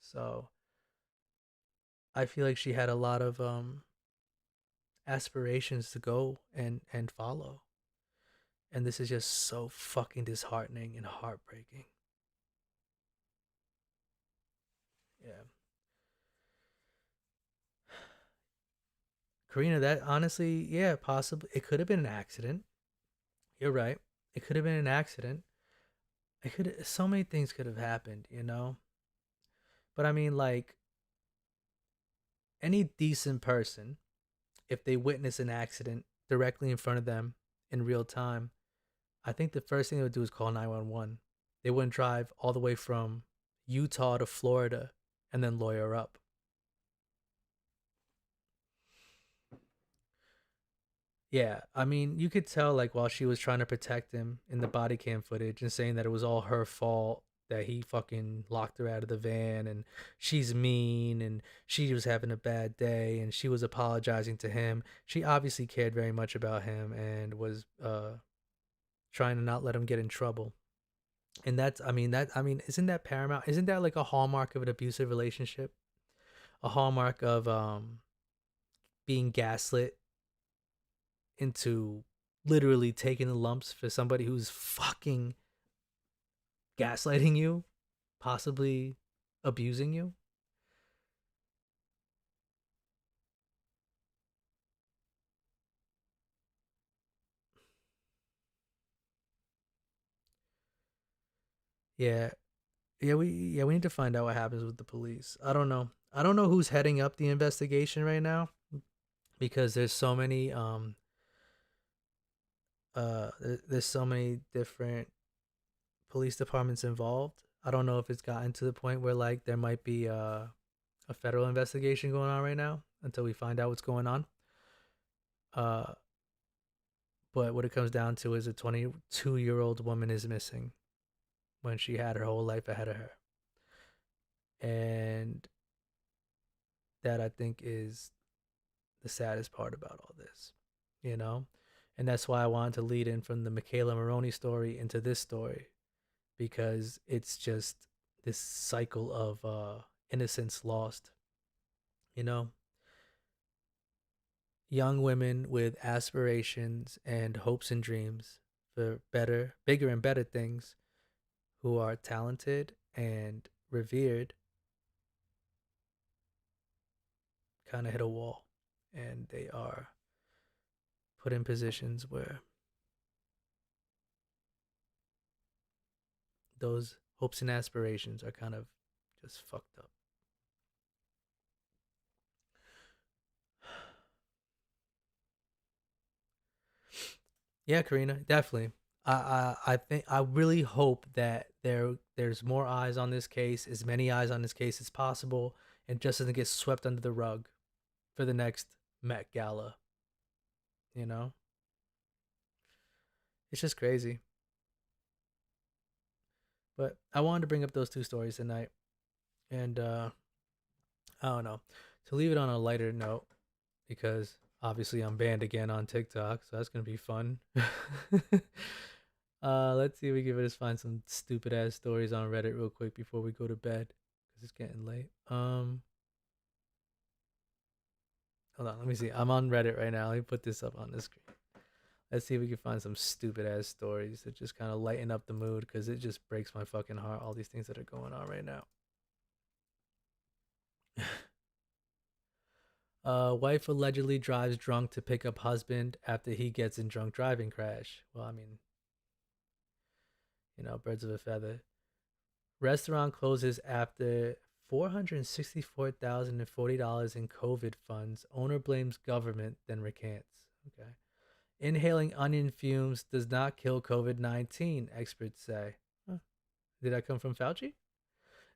So I feel like she had a lot of aspirations to go and follow. And this is just so fucking disheartening and heartbreaking. Yeah. Karina, that honestly, yeah, possibly. It could have been an accident. You're right. It could have been an accident. So many things could have happened, you know? But I mean, like, any decent person, if they witness an accident directly in front of them in real time, I think the first thing they would do is call 911. They wouldn't drive all the way from Utah to Florida and then lawyer up. Yeah, I mean, you could tell, like, while she was trying to protect him in the body cam footage and saying that it was all her fault, that he fucking locked her out of the van and she's mean and she was having a bad day and she was apologizing to him. She obviously cared very much about him and was trying to not let him get in trouble. And isn't that paramount? Isn't that like a hallmark of an abusive relationship? A hallmark of being gaslit into literally taking the lumps for somebody who's fucking gaslighting you, possibly abusing you. Yeah. We need to find out what happens with the police. I don't know who's heading up the investigation right now because there's so many there's so many different police departments involved. I don't know if it's gotten to the point where like there might be a federal investigation going on right now until we find out what's going on. But what it comes down to is a 22-year-old woman is missing when she had her whole life ahead of her. And that, I think, is the saddest part about all this, you know? And that's why I wanted to lead in from the Michaela Maroney story into this story, because it's just this cycle of innocence lost, you know? Young women with aspirations and hopes and dreams for better, bigger and better things, who are talented and revered, kind of hit a wall, and they are put in positions where those hopes and aspirations are kind of just fucked up. Yeah, Karina, definitely. I think, I really hope that there's more eyes on this case, as many eyes on this case as possible, and just doesn't get swept under the rug for the next Met Gala. You know? It's just crazy. But I wanted to bring up those two stories tonight. And I don't know. To leave it on a lighter note, because obviously I'm banned again on TikTok, so that's gonna be fun. Let's see if we can just find some stupid ass stories on Reddit real quick before we go to bed, because it's getting late. Hold on, let me see. I'm on Reddit right now. Let me put this up on the screen. Let's see if we can find some stupid ass stories that just kind of lighten up the mood, because it just breaks my fucking heart, all these things that are going on right now. Wife allegedly drives drunk to pick up husband after he gets in drunk driving crash. Well, I mean, you know, birds of a feather. Restaurant closes after $464,040 in COVID funds. Owner blames government, then recants. Okay. Inhaling onion fumes does not kill COVID-19, experts say. Huh. Did that come from Fauci?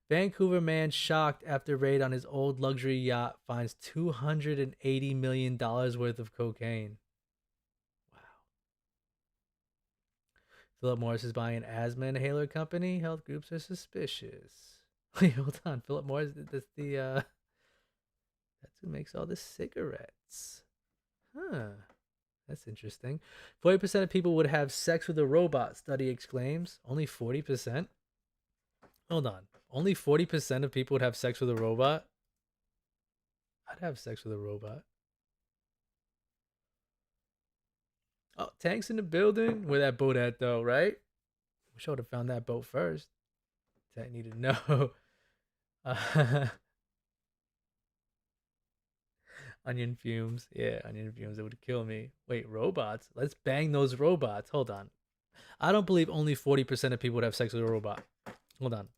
Vancouver man shocked after raid on his old luxury yacht finds $280 million worth of cocaine. Wow. Philip Morris is buying an asthma inhaler company. Health groups are suspicious. Wait, hold on. Philip Morris, that's who makes all the cigarettes. Huh. That's interesting. 40% of people would have sex with a robot, study exclaims. Only 40%? Hold on. Only 40% of people would have sex with a robot? I'd have sex with a robot. Oh, Tank's in the building. Where that boat at, though, right? Wish I would have found that boat first. Tank needed to know. Onion fumes. Yeah, onion fumes. It would kill me. Wait, robots? Let's bang those robots. Hold on. I don't believe only 40% of people would have sex with a robot. Hold on.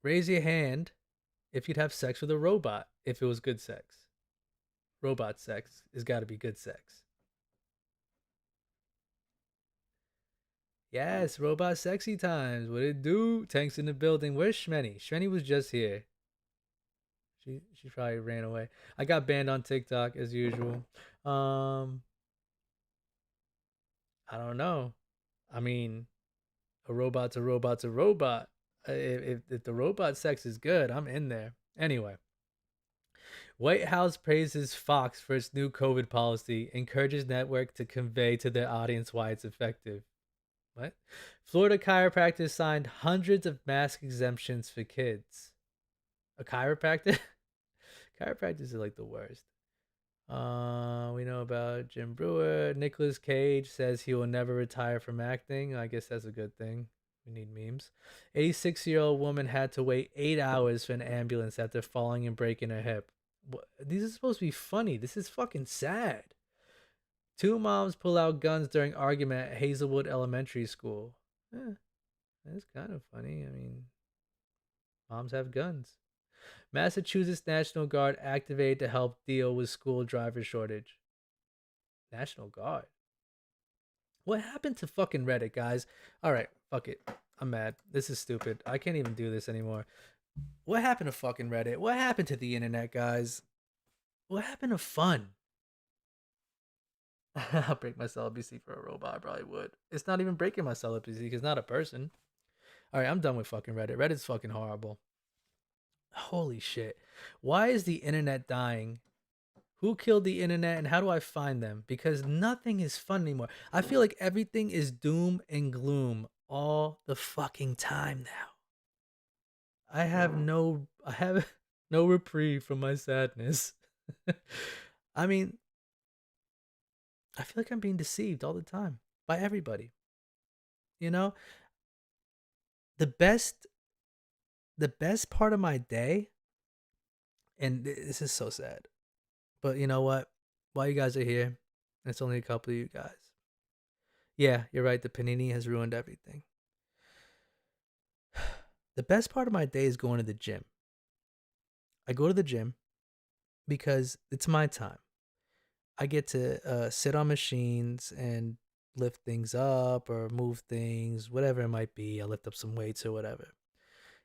Raise your hand if you'd have sex with a robot if it was good sex. Robot sex has got to be good sex. Yes, robot sexy times. What it do? Tank's in the building. Where's Schmenny? Schmenny was just here. She probably ran away. I got banned on TikTok as usual. I don't know. I mean, a robot's a robot's a robot. If the robot sex is good, I'm in there. Anyway. White House praises Fox for its new COVID policy, encourages network to convey to their audience why it's effective. What? Florida chiropractors signed hundreds of mask exemptions for kids. A chiropractor? Chiropractors are like the worst. We know about Jim Brewer. Nicolas Cage says he will never retire from acting. I guess that's a good thing. We need memes. 86-year-old woman had to wait 8 hours for an ambulance after falling and breaking her hip. These are supposed to be funny. This is fucking sad. 2 moms pull out guns during argument at Hazelwood Elementary School. That's kind of funny. I mean, moms have guns. Massachusetts National Guard activated to help deal with school driver shortage. National Guard? What happened to fucking Reddit, guys? All right, fuck it. I'm mad. This is stupid. I can't even do this anymore. What happened to fucking Reddit? What happened to the internet, guys? What happened to fun? I'll break my celibacy for a robot. I probably would. It's not even breaking my celibacy because it's not a person. All right, I'm done with fucking Reddit. Reddit's fucking horrible. Holy shit. Why is the internet dying? Who killed the internet and how do I find them? Because nothing is fun anymore. I feel like everything is doom and gloom all the fucking time now. I have no reprieve from my sadness. I mean, I feel like I'm being deceived all the time by everybody. You know, the best part of my day, and this is so sad, but you know what? While you guys are here, it's only a couple of you guys. Yeah, you're right. The panini has ruined everything. The best part of my day is going to the gym. I go to the gym because it's my time. I get to sit on machines and lift things up or move things, whatever it might be. I lift up some weights or whatever.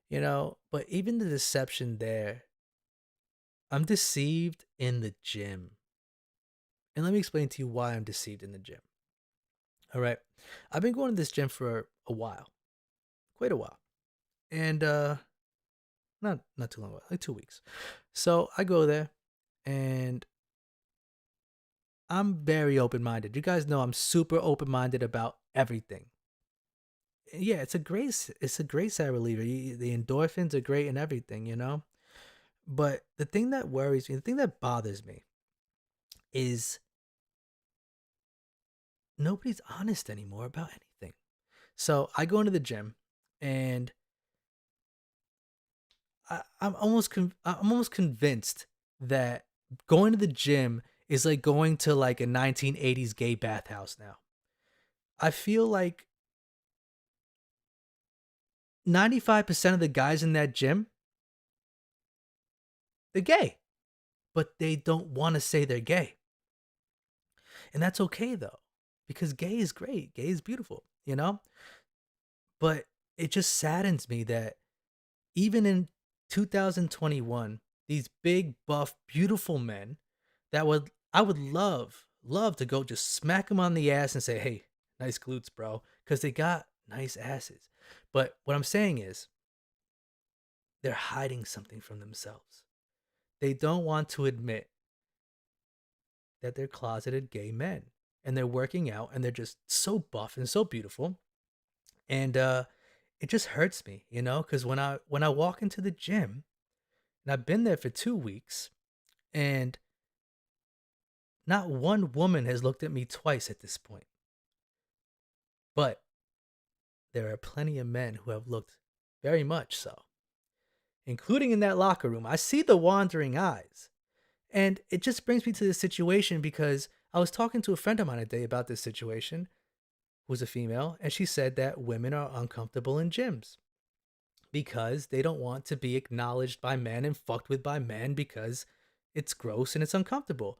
You know, but even the deception there, I'm deceived in the gym. And let me explain to you why I'm deceived in the gym. All right. I've been going to this gym for a while. Quite a while. And not too long ago, like 2 weeks. So I go there and I'm very open-minded. You guys know I'm super open-minded about everything. Yeah, it's a great sad reliever. The endorphins are great and everything, you know? But the thing that worries me, the thing that bothers me is nobody's honest anymore about anything. So I go into the gym and I'm almost convinced that going to the gym is like going to like a 1980s gay bathhouse now. I feel like 95% of the guys in that gym, they're gay, but they don't want to say they're gay. And that's okay though, because gay is great. Gay is beautiful, you know? But it just saddens me that even in 2021, these big, buff, beautiful men I would love to go just smack them on the ass and say, hey, nice glutes, bro, because they got nice asses. But what I'm saying is they're hiding something from themselves. They don't want to admit that they're closeted gay men and they're working out and they're just so buff and so beautiful. And it just hurts me, you know, because when I walk into the gym, and I've been there for 2 weeks, and not one woman has looked at me twice at this point. But there are plenty of men who have looked very much so, including in that locker room. I see the wandering eyes. And it just brings me to this situation because I was talking to a friend of mine today about this situation, who's a female, and she said that women are uncomfortable in gyms because they don't want to be acknowledged by men and fucked with by men because it's gross and it's uncomfortable.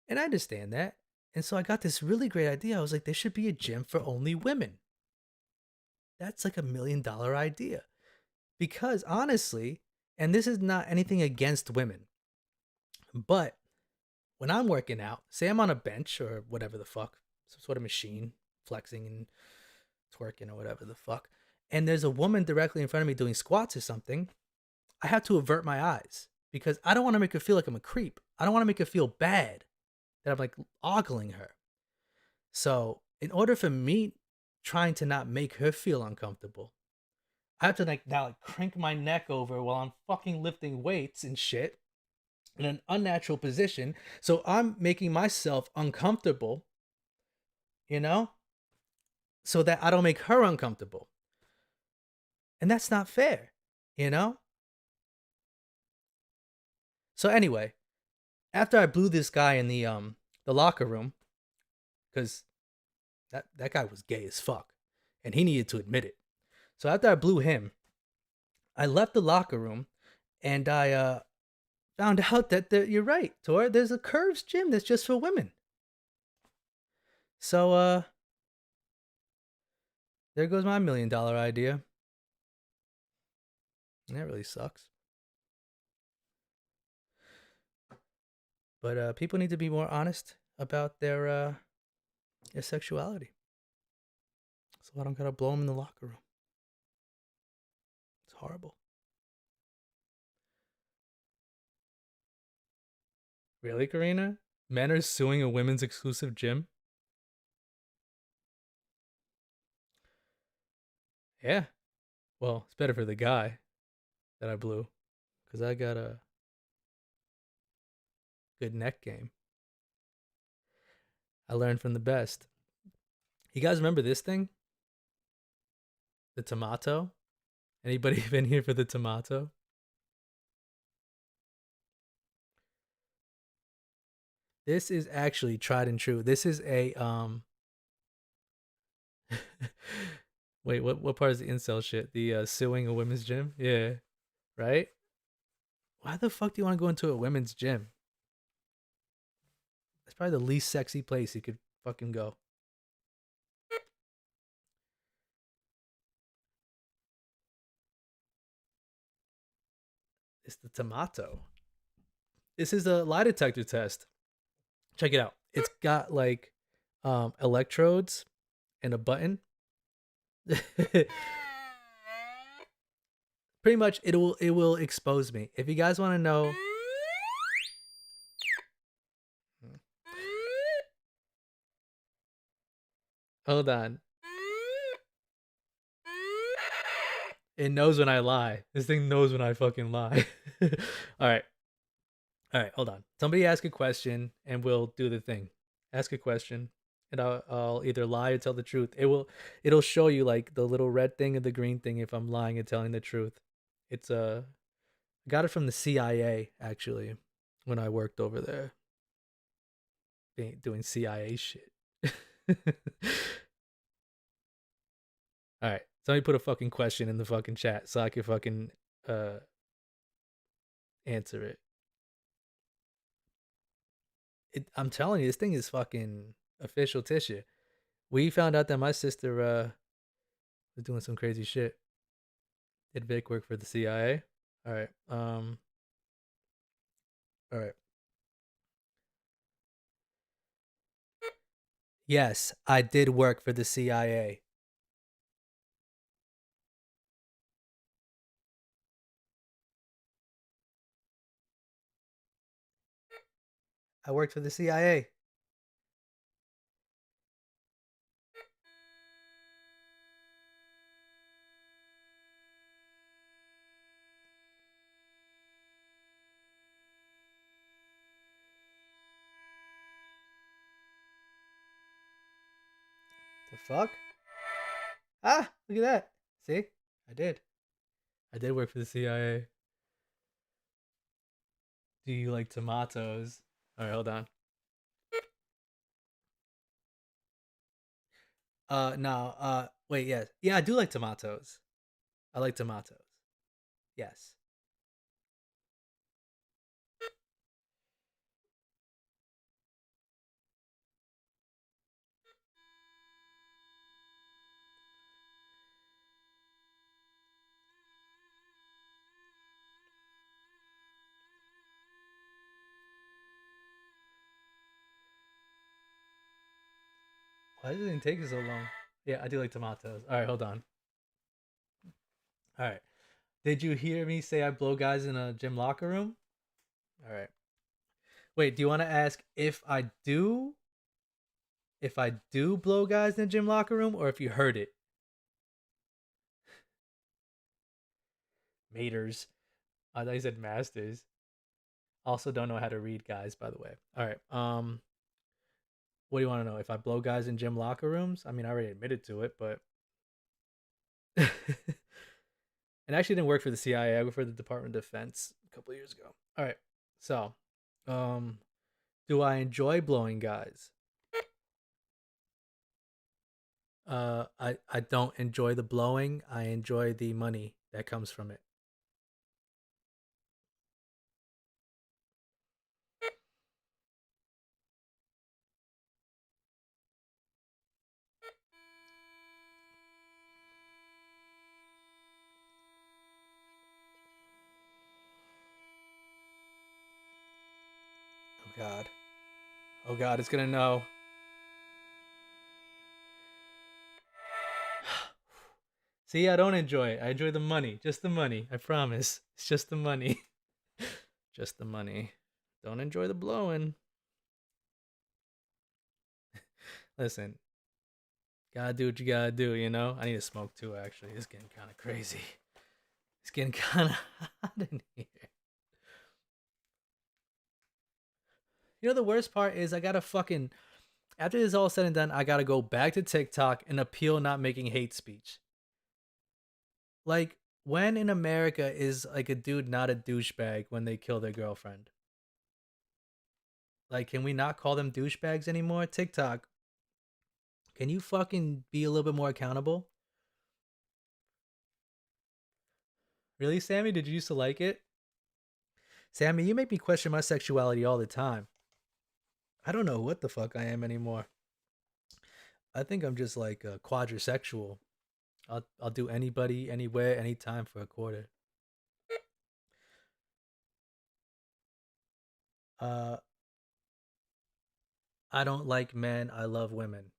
And I understand that. And so I got this really great idea. I was like, there should be a gym for only women. That's like $1 million idea. Because honestly, and this is not anything against women, but when I'm working out, say I'm on a bench or whatever the fuck, some sort of machine, flexing and twerking or whatever the fuck, and there's a woman directly in front of me doing squats or something, I have to avert my eyes because I don't want to make her feel like I'm a creep. I don't want to make her feel bad that I'm like ogling her. So in order for me trying to not make her feel uncomfortable, I have to now crank my neck over while I'm fucking lifting weights and shit in an unnatural position. So I'm making myself uncomfortable, you know, so that I don't make her uncomfortable. And that's not fair, you know? So anyway, after I blew this guy in the locker room, because that guy was gay as fuck, and he needed to admit it. So after I blew him, I left the locker room, and I found out that you're right, Tor. There's a Curves gym that's just for women. So there goes my $1 million idea. And that really sucks. But people need to be more honest about their sexuality. So I don't gotta blow them in the locker room. It's horrible. Really, Karina? Men are suing a women's exclusive gym? Yeah. Well, it's better for the guy that I blew. Because I got a good neck game. I learned from the best. You guys remember this thing? The tomato? Anybody been here for the tomato? This is actually tried and true. This is a wait, what part is the incel shit? The suing a women's gym? Yeah. Right? Why the fuck do you want to go into a women's gym? That's probably the least sexy place you could fucking go. It's the tomato. This is a lie detector test. Check it out. It's got like electrodes and a button. Pretty much it will expose me. If you guys want to know, hold on. It knows when I lie. This thing knows when I fucking lie. All right. All right, hold on. Somebody ask a question and we'll do the thing. Ask a question and I'll either lie or tell the truth. It'll show you like the little red thing and the green thing if I'm lying and telling the truth. It's I got it from the CIA actually when I worked over there. Doing CIA shit. All right. Somebody put a fucking question in the fucking chat so I can fucking answer it. I'm telling you, this thing is fucking official tissue. We found out that my sister was doing some crazy shit. Did Vic work for the CIA? All right. All right. Yes, I did work for the CIA. I worked for the CIA. The fuck? Ah, look at that. See? I did. I did work for the CIA. Do you like tomatoes? All right, hold on. No, wait, yes. Yeah, I do like tomatoes. I like tomatoes. Yes. Why does it take you so long? Yeah, I do like tomatoes. All right, hold on. All right. Did you hear me say I blow guys in a gym locker room? All right. Wait, do you want to ask if I do blow guys in a gym locker room or if you heard it? Maters. I thought you said masters. Also don't know how to read guys, by the way. All right. What do you want to know? If I blow guys in gym locker rooms? I mean, I already admitted to it, but it actually didn't work for the CIA. I worked for the Department of Defense a couple of years ago. All right. So, do I enjoy blowing guys? I don't enjoy the blowing. I enjoy the money that comes from it. God. Oh God, it's gonna know. See, I don't enjoy it. I enjoy the money. Just the money. I promise. It's just the money. Just the money. Don't enjoy the blowing. Listen. Gotta do what you gotta do, you know? I need to smoke too, actually. It's getting kind of crazy. It's getting kind of hot in here. You know, the worst part is I gotta fucking... After this is all said and done, I gotta go back to TikTok and appeal not making hate speech. Like, when in America is, like, a dude not a douchebag when they kill their girlfriend? Like, can we not call them douchebags anymore? TikTok, can you fucking be a little bit more accountable? Really, Sammy? Did you used to like it? Sammy, you make me question my sexuality all the time. I don't know what the fuck I am anymore. I think I'm just like a quadrisexual. I'll do anybody, anywhere, anytime for a quarter. I don't like men. I love women.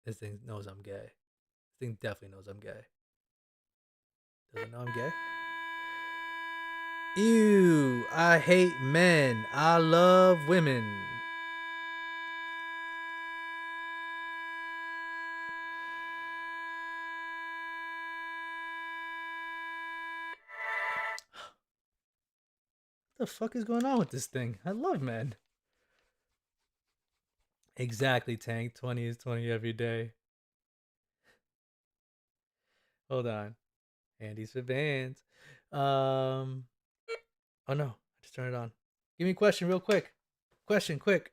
This thing knows I'm gay. This thing definitely knows I'm gay. Does it know I'm gay? Ew, I hate men. I love women. What the fuck is going on with this thing? I love men. Exactly, Tank. 20 is 20 every day. Hold on. Handies for bands. Oh no, I just turned it on. Give me a question real quick. Question, quick.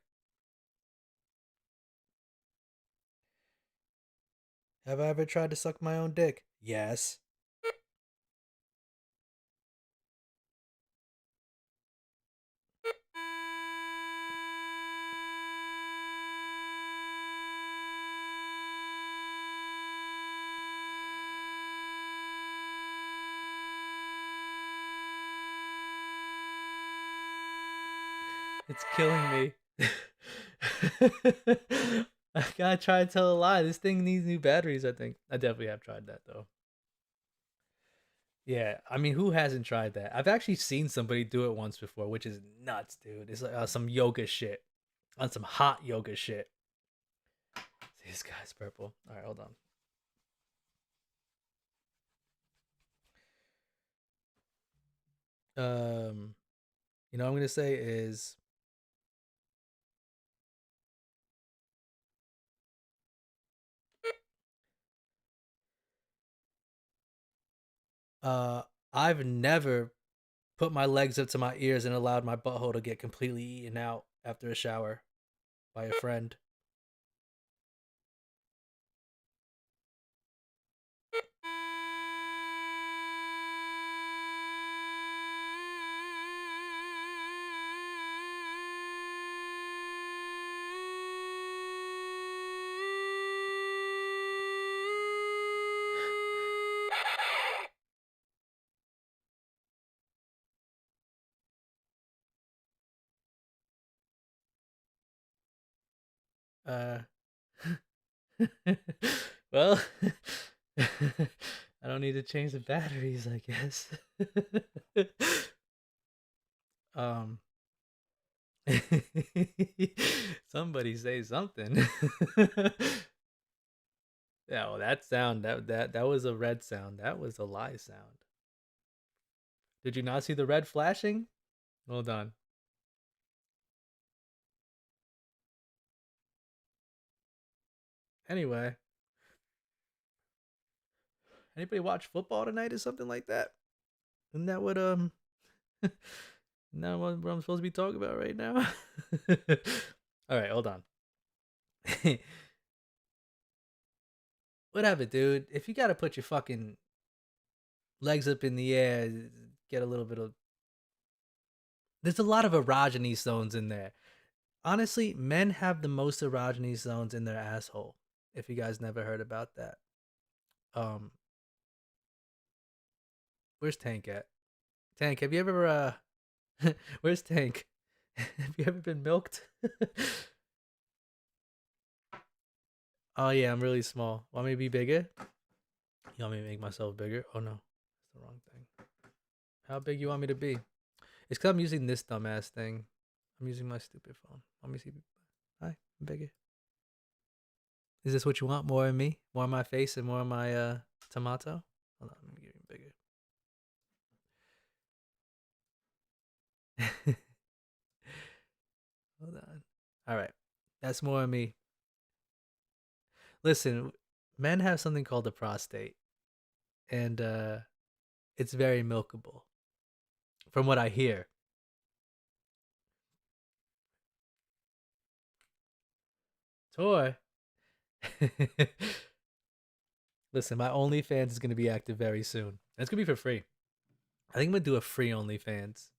Have I ever tried to suck my own dick? Yes. It's killing me. I gotta try to tell a lie. This thing needs new batteries, I think. I definitely have tried that, though. Yeah, I mean, who hasn't tried that? I've actually seen somebody do it once before, which is nuts, dude. It's like some yoga shit. On some hot yoga shit. See, this guy's purple. Alright, hold on. You know what I'm gonna say is... I've never put my legs up to my ears and allowed my butthole to get completely eaten out after a shower by a friend. Well, I don't need to change the batteries, I guess. Somebody say something. Yeah, well, that sound, that was a red sound. That was a lie sound. Did you not see the red flashing? Hold on. Anyway, anybody watch football tonight or something like that? Isn't that what not what I'm supposed to be talking about right now? All right, hold on. Whatever, dude. If you gotta put your fucking legs up in the air, get a little bit of... There's a lot of erogenous zones in there. Honestly, men have the most erogenous zones in their asshole. If you guys never heard about that. Where's Tank at? Tank, have you ever where's Tank? Have you ever been milked? Oh yeah, I'm really small. Want me to be bigger? You want me to make myself bigger? Oh no, that's the wrong thing. How big you want me to be? It's because I'm using this dumbass thing. I'm using my stupid phone. Let me see. Hi, I'm bigger. Is this what you want? More of me? More of my face and more of my tomato? Hold on, let me get even bigger. Hold on. All right, that's more of me. Listen, men have something called a prostate, and it's very milkable, from what I hear. Tor. Listen, my OnlyFans is gonna be active very soon. And it's gonna be for free. I think I'm gonna do a free OnlyFans.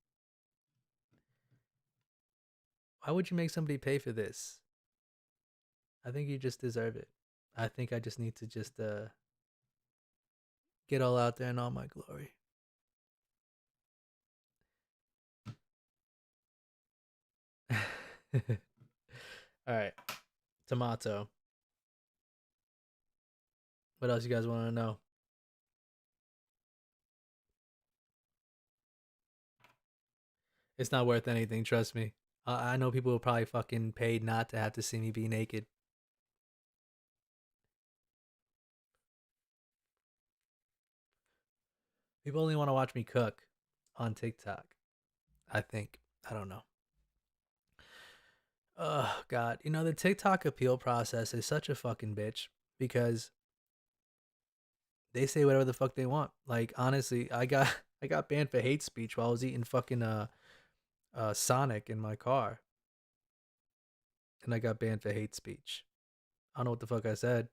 Why would you make somebody pay for this? I think you just deserve it. I think I just need to just get all out there in all my glory. All right, tomato. What else you guys want to know? It's not worth anything, trust me. I know people will probably fucking pay not to have to see me be naked. People only want to watch me cook on TikTok. I think. I don't know. Oh God, you know the TikTok appeal process is such a fucking bitch because they say whatever the fuck they want. Like honestly, I got banned for hate speech while I was eating fucking Sonic in my car, and I got banned for hate speech. I don't know what the fuck I said.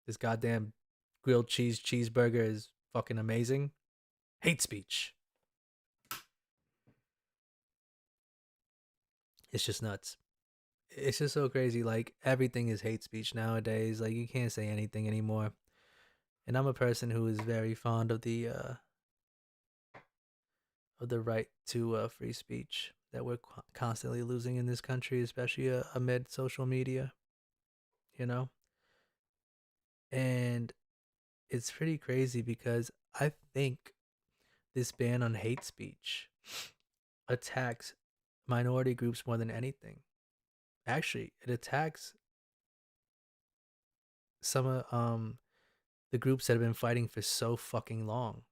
This goddamn grilled cheeseburger is fucking amazing. Hate speech. It's just nuts. It's just so crazy. Like everything is hate speech nowadays. Like you can't say anything anymore. And I'm a person who is very fond of the right to free speech that we're constantly losing in this country, especially amid social media. You know, and it's pretty crazy because I think this ban on hate speech attacks minority groups more than anything. Actually, it attacks some of the groups that have been fighting for so fucking long.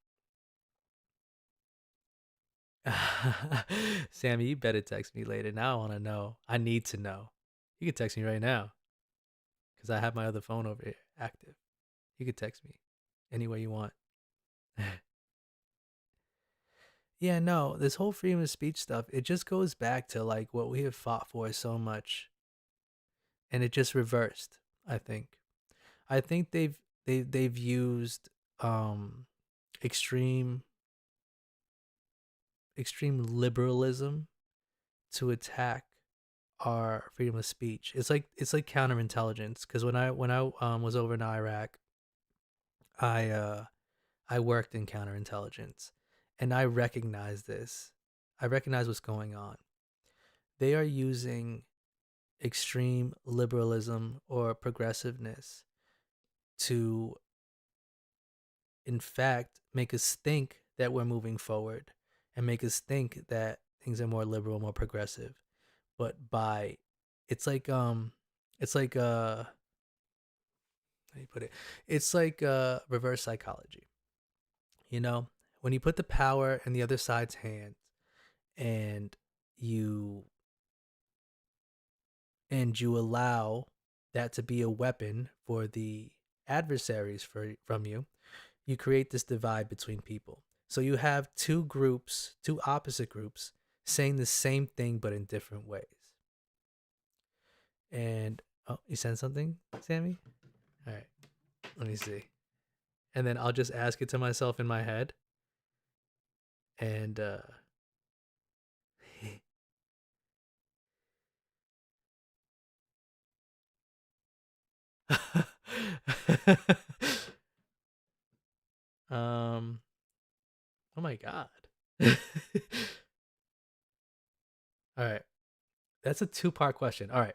Sammy, you better text me later. Now I want to know. I need to know. You can text me right now because I have my other phone over here active. You can text me any way you want. Yeah, no, this whole freedom of speech stuff, it just goes back to like what we have fought for so much. And it just reversed, I think. I think they've used extreme liberalism to attack our freedom of speech. It's like counterintelligence. Because when I was over in Iraq, I worked in counterintelligence, and I recognize this. I recognize what's going on. They are using extreme liberalism or progressiveness to, in fact, make us think that we're moving forward and make us think that things are more liberal, more progressive. But by, it's like how do you put it? It's like reverse psychology. You know, when you put the power in the other side's hands and you allow that to be a weapon for the adversaries from you, you create this divide between people. So you have two opposite groups saying the same thing but in different ways. And oh, you sent something, Sammy? All right, let me see. And then I'll just ask it to myself in my head. And oh my God. All right. That's a two-part question. All right.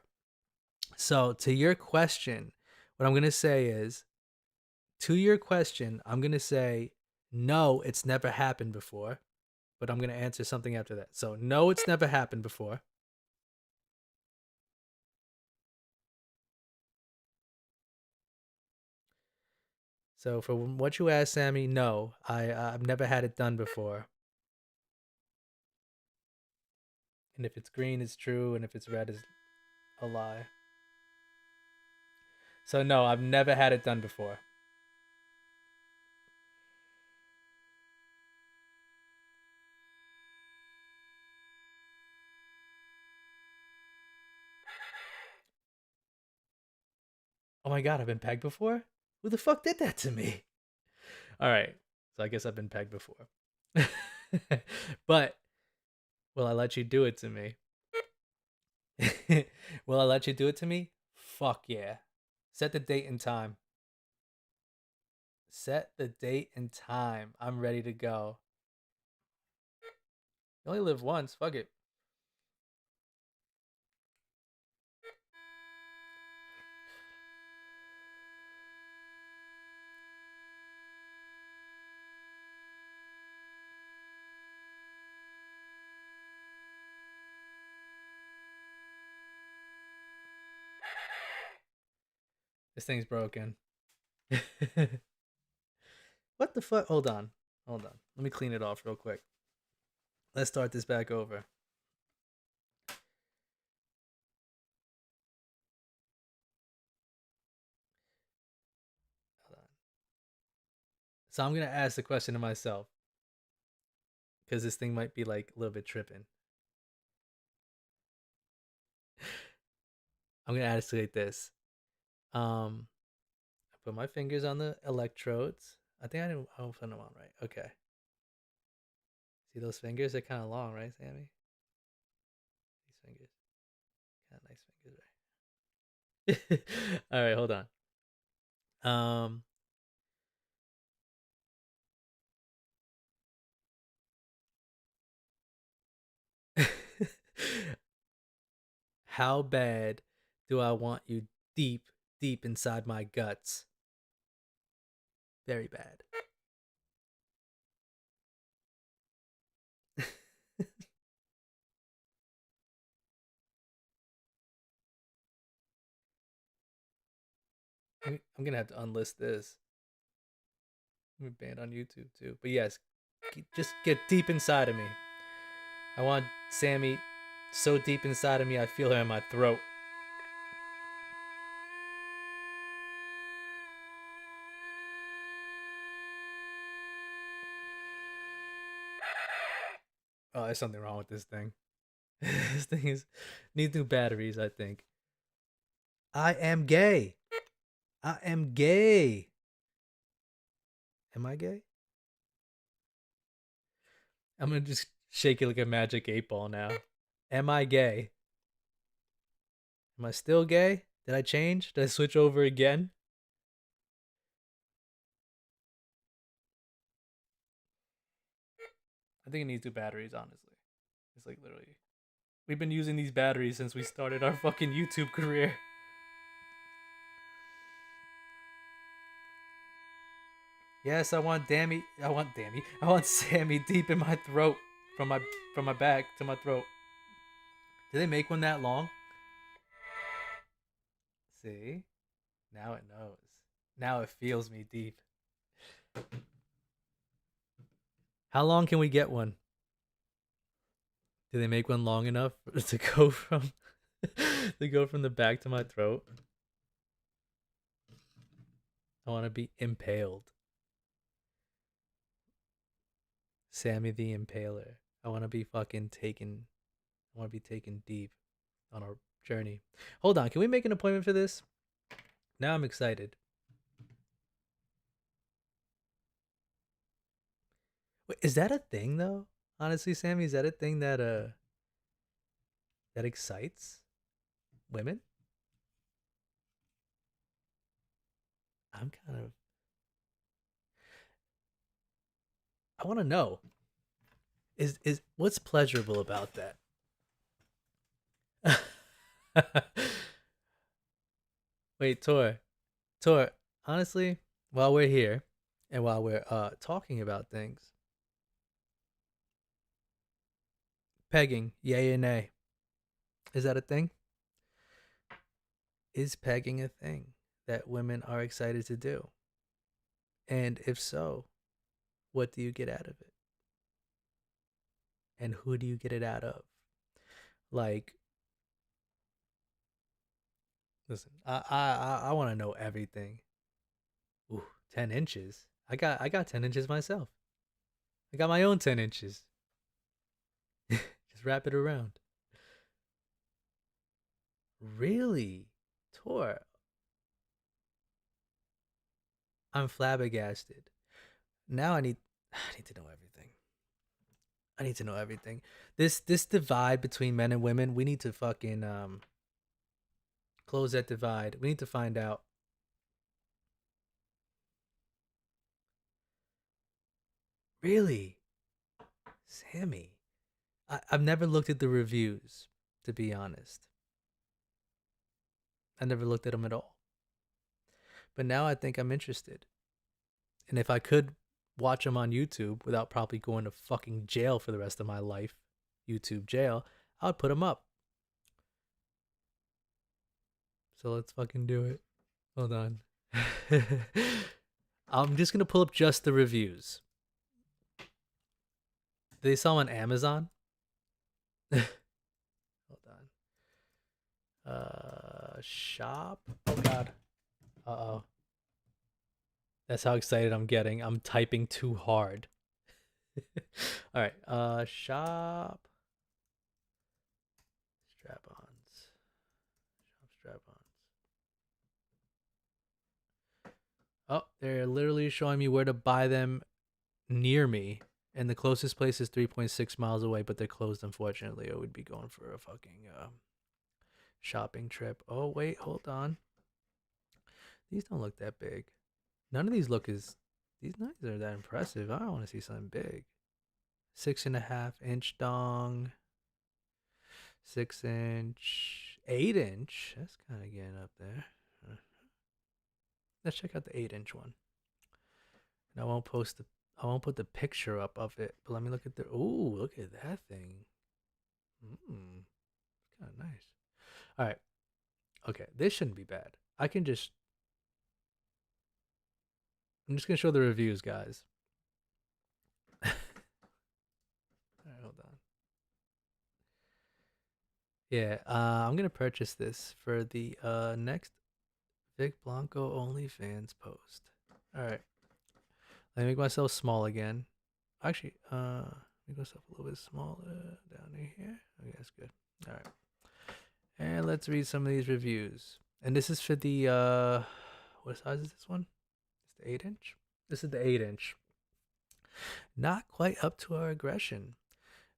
So to your question, what I'm going to say is, to your question, I'm going to say, no, it's never happened before. But I'm going to answer something after that. So, no, it's never happened before. So, for what you asked, Sammy, no, I've never had it done before. And if it's green, it's true. And if it's red, it's a lie. So, no, I've never had it done before. Oh my God, I've been pegged before? Who the fuck did that to me? All right. So, I guess I've been pegged before. But, will I let you do it to me? Will I let you do it to me? Fuck yeah. Set the date and time. Set the date and time. I'm ready to go. You only live once. Fuck it. This thing's broken. What the fuck? Hold on. Hold on. Let me clean it off real quick. Let's start this back over. Hold on. So I'm going to ask the question to myself, because this thing might be like a little bit tripping. I'm going to ask it like this. I put my fingers on the electrodes. I think I didn't put them on right. Okay. See those fingers? They're kind of long, right, Sammy? These fingers. Kind of nice fingers, right? All right, hold on. How bad do I want you deep, deep inside my guts? Very bad. I'm gonna have to unlist this. I'm banned on YouTube too. But yes, just get deep inside of me. I want Sammy so deep inside of me, I feel her in my throat. Oh, there's something wrong with this thing. This thing needs new batteries, I think. I am gay. I am gay. Am I gay? I'm gonna just shake it like a magic 8-ball now. Am I gay? Am I still gay? Did I change? Did I switch over again? I think it needs two batteries, honestly. It's like literally. We've been using these batteries since we started our fucking YouTube career. Yes, I want Sammy deep in my throat. From my back to my throat. Do they make one that long? See? Now it knows. Now it feels me deep. How long can we get one? Do they make one long enough to go from the back to my throat? I want to be impaled. Sammy the Impaler. I want to be fucking taken. I want to be taken deep on our journey. Hold on, can we make an appointment for this? Now I'm excited. Wait, is that a thing though? Honestly, Sammy, is that a thing that that excites women? I'm kind of. I want to know. Is what's pleasurable about that? Wait, Tor. Honestly, while we're here and while we're talking about things, pegging, yay or nay? Is that a thing? Is pegging a thing that women are excited to do? And if so, what do you get out of it? And who do you get it out of? Like, listen, I want to know everything. Ooh, 10 inches. I got 10 inches myself. I got my own 10 inches. Just wrap it around. Really? Tor. I'm flabbergasted. Now I need to know everything. I need to know everything. This divide between men and women, we need to fucking close that divide. We need to find out. Really? Sammy. I've never looked at the reviews, to be honest. I never looked at them at all. But now I think I'm interested. And if I could watch them on YouTube without probably going to fucking jail for the rest of my life, YouTube jail, I would put them up. So let's fucking do it. Hold on. I'm just going to pull up just the reviews. Do they sell on Amazon? Hold on. Shop. Oh god. Uh-oh. That's how excited I'm getting. I'm typing too hard. All right. Shop. Strap-ons. Shop strap-ons. Oh, they're literally showing me where to buy them near me. And the closest place is 3.6 miles away, but they're closed, unfortunately. I would be going for a fucking shopping trip. Oh, wait, hold on. These don't look that big. None of these look as... These knives are that impressive. I don't want to see something big. 6.5 inch dong. 6 inch. 8 inch. That's kind of getting up there. Let's check out the 8 inch one. And I won't put the picture up of it, but let me look at the... Ooh, look at that thing. Kind of nice. All right. Okay, this shouldn't be bad. I'm just going to show the reviews, guys. All right, hold on. Yeah, I'm going to purchase this for the next Vic Blanco OnlyFans post. All right. Let me make myself small again. Actually, make myself a little bit smaller down here. Okay, that's good. All right. And let's read some of these reviews. And this is for the, what size is this one? It's the 8 inch? This is the 8 inch. Not quite up to our aggression.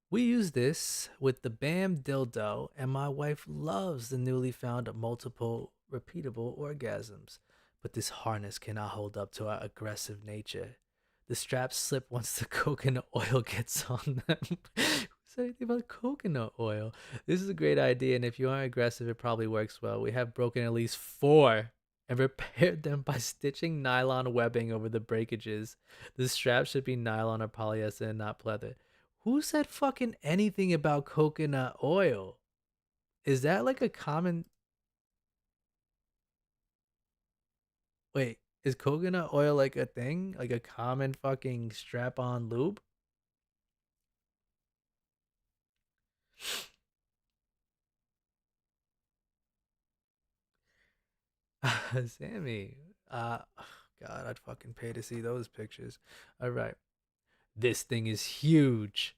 We use this with the BAM dildo, and my wife loves the newly found multiple repeatable orgasms. But this harness cannot hold up to our aggressive nature. The straps slip once the coconut oil gets on them. Who said anything about coconut oil? This is a great idea, and if you aren't aggressive, it probably works well. We have broken at least 4 and repaired them by stitching nylon webbing over the breakages. The strap should be nylon or polyester and not pleather. Who said fucking anything about coconut oil? Is that like a common... Wait, is coconut oil like a thing? Like a common fucking strap-on lube? Sammy. God, I'd fucking pay to see those pictures. All right. This thing is huge.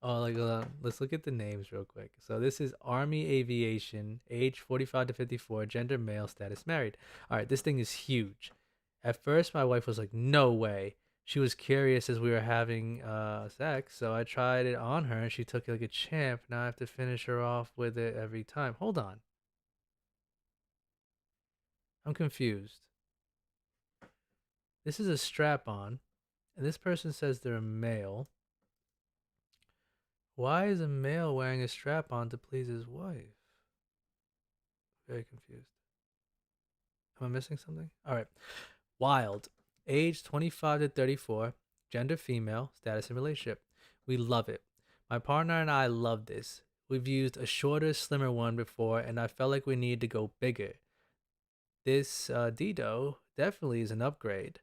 Oh, like, let's look at the names real quick. So this is Army Aviation, age 45 to 54, gender male, status married. All right, this thing is huge. At first, my wife was like, no way. She was curious as we were having sex, so I tried it on her, and she took it like a champ. Now I have to finish her off with it every time. Hold on. I'm confused. This is a strap-on, And this person says they're a male. Why is a male wearing a strap on to please his wife? Very confused. Am I missing something? All right. Wild. Age 25 to 34. Gender female. Status in relationship. We love it. My partner and I love this. We've used a shorter, slimmer one before, and I felt like we needed to go bigger. This Dido definitely is an upgrade.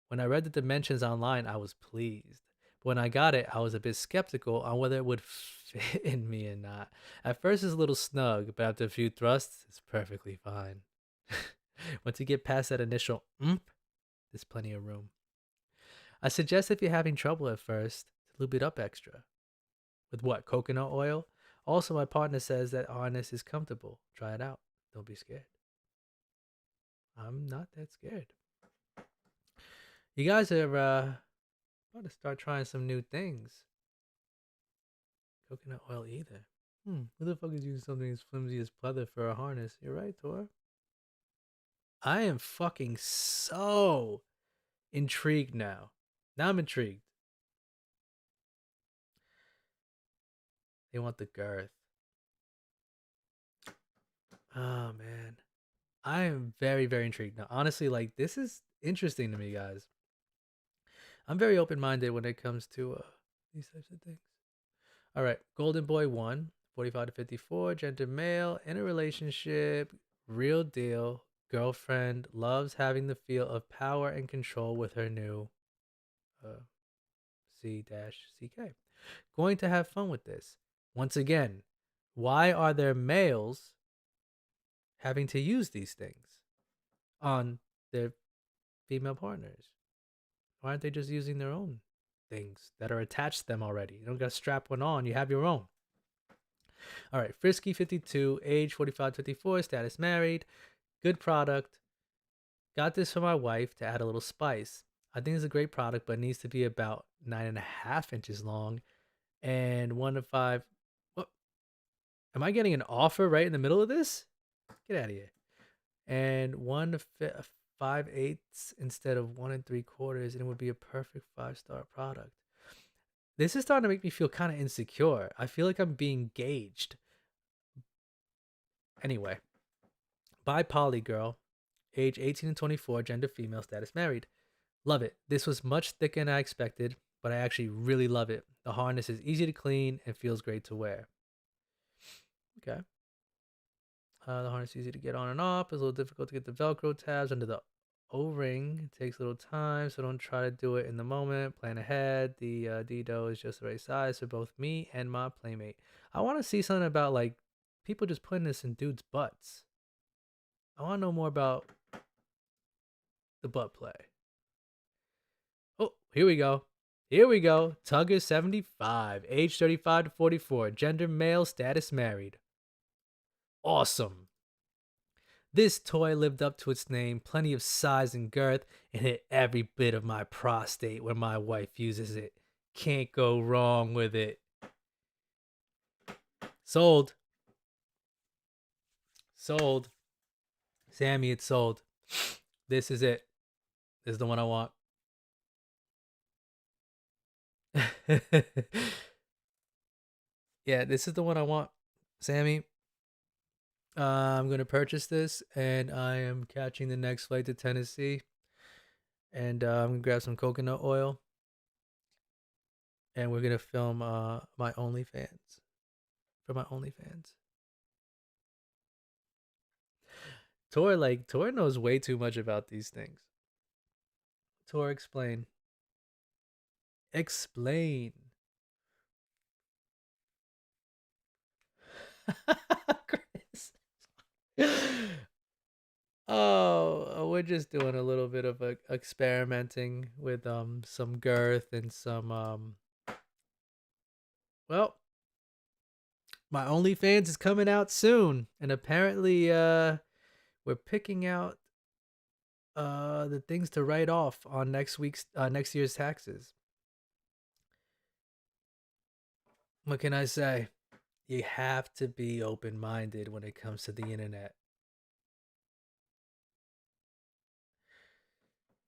When I read the dimensions online, I was pleased. But when I got it, I was a bit skeptical on whether it would fit in me or not. At first, it's a little snug, but after a few thrusts, it's perfectly fine. Once you get past that initial there's plenty of room. I suggest if you're having trouble at first, to lube it up extra. With what? Coconut oil? Also, my partner says that harness is comfortable. Try it out. Don't be scared. I'm not that scared. You guys are about to start trying some new things. Coconut oil either. Who the fuck is using something as flimsy as pleather for a harness? You're right, Tor. I am fucking so intrigued now. Now I'm intrigued. They want the girth. Oh, man. I am very, very intrigued. Now, honestly, like, this is interesting to me, guys. I'm very open-minded when it comes to these types of things. All right. Golden Boy 1, 45 to 54, gender male, in a relationship, real deal, girlfriend, loves having the feel of power and control with her new C-CK. Going to have fun with this. Once again, why are there males having to use these things on their female partners? Why aren't they just using their own things that are attached to them already? You don't got to strap one on. You have your own. All right. Frisky 52, age 45 54, status married. Good product. Got this for my wife to add a little spice. I think it's a great product, but it needs to be about 9.5 inches long and 1 to 5. What? Am I getting an offer right in the middle of this? Get out of here. And 1 to 5/8 instead of 1 3/4, and it would be a perfect 5-star product. This is starting to make me feel kind of insecure. I feel like I'm being gauged. Anyway, by Poly Girl, age 18 and 24, gender female, status married. Love it. This was much thicker than I expected, but I actually really love it. The harness is easy to clean and feels great to wear. Okay. The harness is easy to get on and off. It's a little difficult to get the Velcro tabs under the O-ring. It takes a little time, so don't try to do it in the moment. Plan ahead. The Dido is just the right size for both me and my playmate. I want to see something about, like, people just putting this in dudes' butts. I want to know more about the butt play. Oh, here we go. Here we go. Tugger 75, age 35 to 44, gender male, status married. Awesome. This toy lived up to its name, plenty of size and girth, and hit every bit of my prostate when my wife uses it. Can't go wrong with it. Sold. Sold. Sammy, it's sold. This is it. This is the one I want. Yeah, this is the one I want, Sammy. I'm going to purchase this, and I am catching the next flight to Tennessee. And I'm going to grab some coconut oil. And we're going to film my OnlyFans. For my OnlyFans. Tor knows way too much about these things. Tor, explain. Explain. Chris. Oh, we're just doing a little bit of experimenting with some girth and some well, my OnlyFans is coming out soon, and apparently we're picking out the things to write off on next year's taxes. What can I say? You have to be open-minded when it comes to the internet.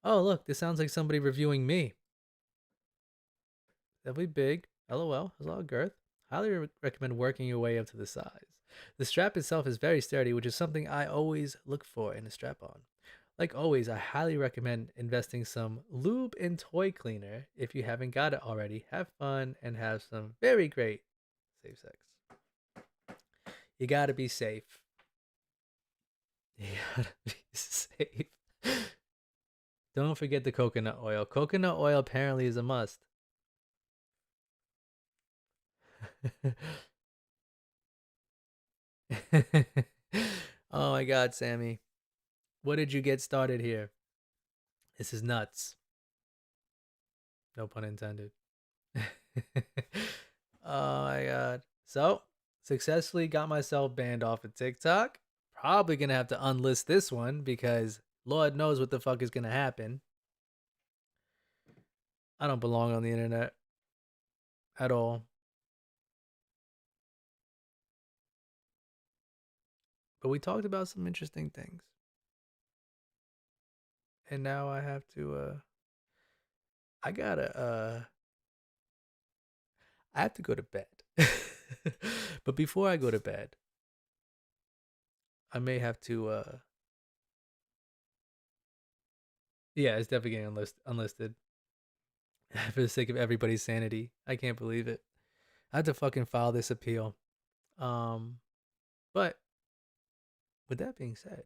Oh, look, this sounds like somebody reviewing me. definitely big. LOL, has a lot of girth. Highly recommend working your way up to the size. The strap itself is very sturdy, which is something I always look for in a strap-on. Like always, I highly recommend investing some lube and toy cleaner if you haven't got it already. Have fun and have some very great safe sex. You gotta be safe. You gotta be safe. Don't forget the coconut oil. Coconut oil apparently is a must. Oh my god, Sammy. What did you get started here? This is nuts. No pun intended. Oh my god. So, successfully got myself banned off of TikTok. Probably gonna have to unlist this one because Lord knows what the fuck is gonna happen. I don't belong on the internet at all. But we talked about some interesting things. And now I have to I have to go to bed. But before I go to bed, I may have to yeah, it's definitely getting unlisted. For the sake of everybody's sanity. I can't believe it. I have to fucking file this appeal. But with that being said,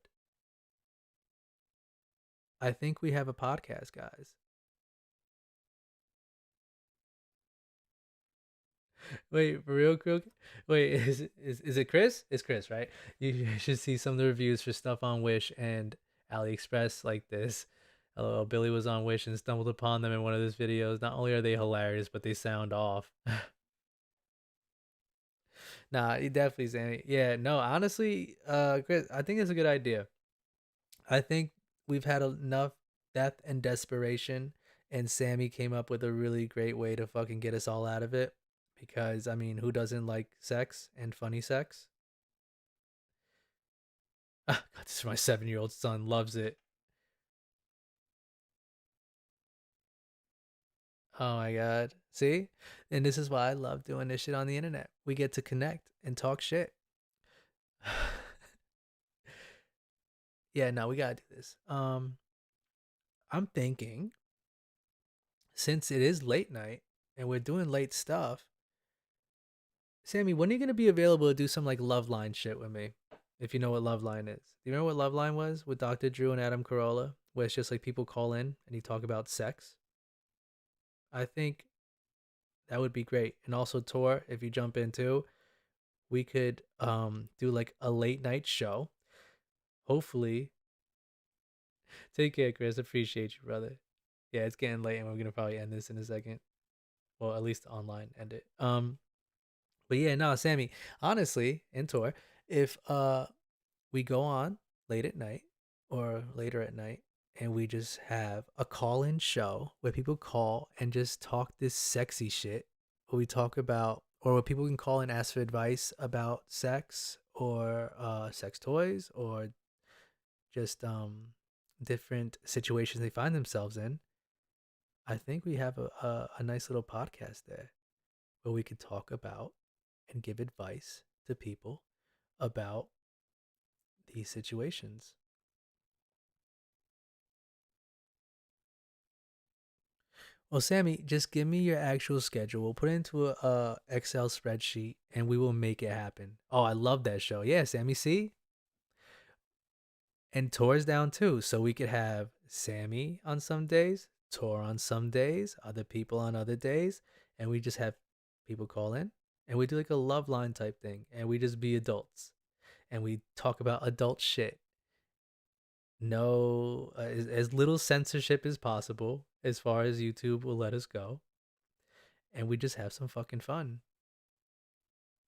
I think we have a podcast, guys. Wait, for real quick? Wait, is it Chris? It's Chris, right? You should see some of the reviews for stuff on Wish and AliExpress like this. LOL, Billy was on Wish and stumbled upon them in one of his videos. Not only are they hilarious, but they sound off. Nah, he definitely saying, yeah, no, honestly, Chris, I think it's a good idea. I think we've had enough death and desperation, and Sammy came up with a really great way to fucking get us all out of it. Because, I mean, who doesn't like sex and funny sex? God, this is my 7-year-old son, loves it. Oh my god. See? And this is why I love doing this shit on the internet. We get to connect and talk shit. Yeah, no, we gotta do this. I'm thinking, since it is late night and we're doing late stuff, Sammy, when are you gonna be available to do some like Love Line shit with me? If you know what Love Line is. Do you remember what Love Line was with Dr. Drew and Adam Carolla? Where it's just like people call in and you talk about sex? I think that would be great. And also Tor, if you jump in too, we could do like a late night show. Hopefully. Take care, Chris. Appreciate you, brother. Yeah, it's getting late and we're gonna probably end this in a second. Well, at least online end it. But yeah, no, Sammy, honestly, and Tor, if we go on late at night or later at night and we just have a call-in show where people call and just talk this sexy shit, where we talk about, or where people can call and ask for advice about sex or sex toys or just different situations they find themselves in. I think we have a nice little podcast there where we could talk about and give advice to people about these situations. Well, Sammy, just give me your actual schedule. We'll put it into a Excel spreadsheet and we will make it happen. Oh, I love that show. Yeah, Sammy, see? And Tor's down too. So we could have Sammy on some days, Tor on some days, other people on other days, and we just have people call in and we do like a love line type thing and we just be adults and we talk about adult shit. No, as little censorship as possible as far as YouTube will let us go. And we just have some fucking fun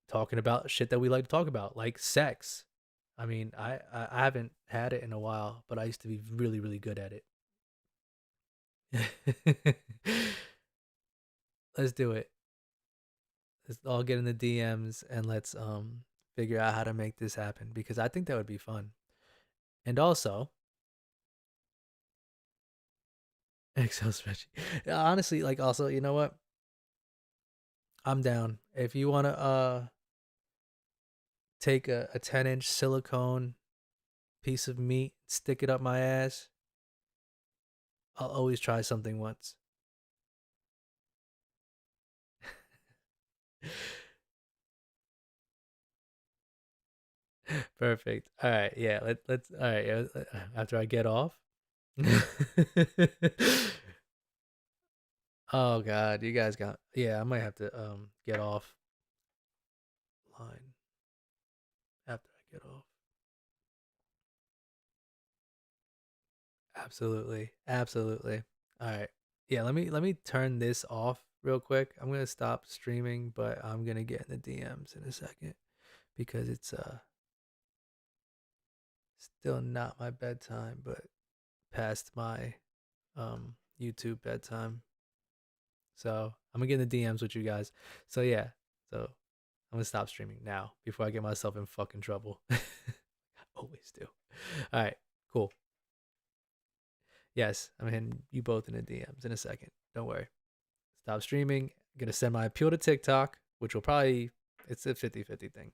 talking about shit that we like to talk about, like sex. I mean, I haven't had it in a while, but I used to be really, really good at it. Let's do it. Let's all get in the DMs and let's figure out how to make this happen because I think that would be fun. And also, Excel spreadsheet. Honestly, like also, you know what? I'm down. If you want to take a 10-inch silicone piece of meat, stick it up my ass, I'll always try something once. Perfect. All right, yeah. Let's. All right. Yeah, after I get off. Oh God, you guys got. Yeah, I might have to get off line after I get off. Absolutely, absolutely. All right. Yeah. Let me turn this off real quick. I'm gonna stop streaming, but I'm gonna get in the DMs in a second because it's still not my bedtime, but past my YouTube bedtime. So I'm gonna get in the DMs with you guys. So yeah, so I'm gonna stop streaming now before I get myself in fucking trouble. I always do. All right, cool. Yes, I'm hitting you both in the DMs in a second. Don't worry. Stop streaming. I'm gonna send my appeal to TikTok, which will probably, it's a 50-50 thing.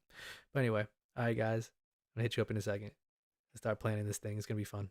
But anyway, all right guys, I'm gonna hit you up in a second. Start planning this thing. It's gonna be fun.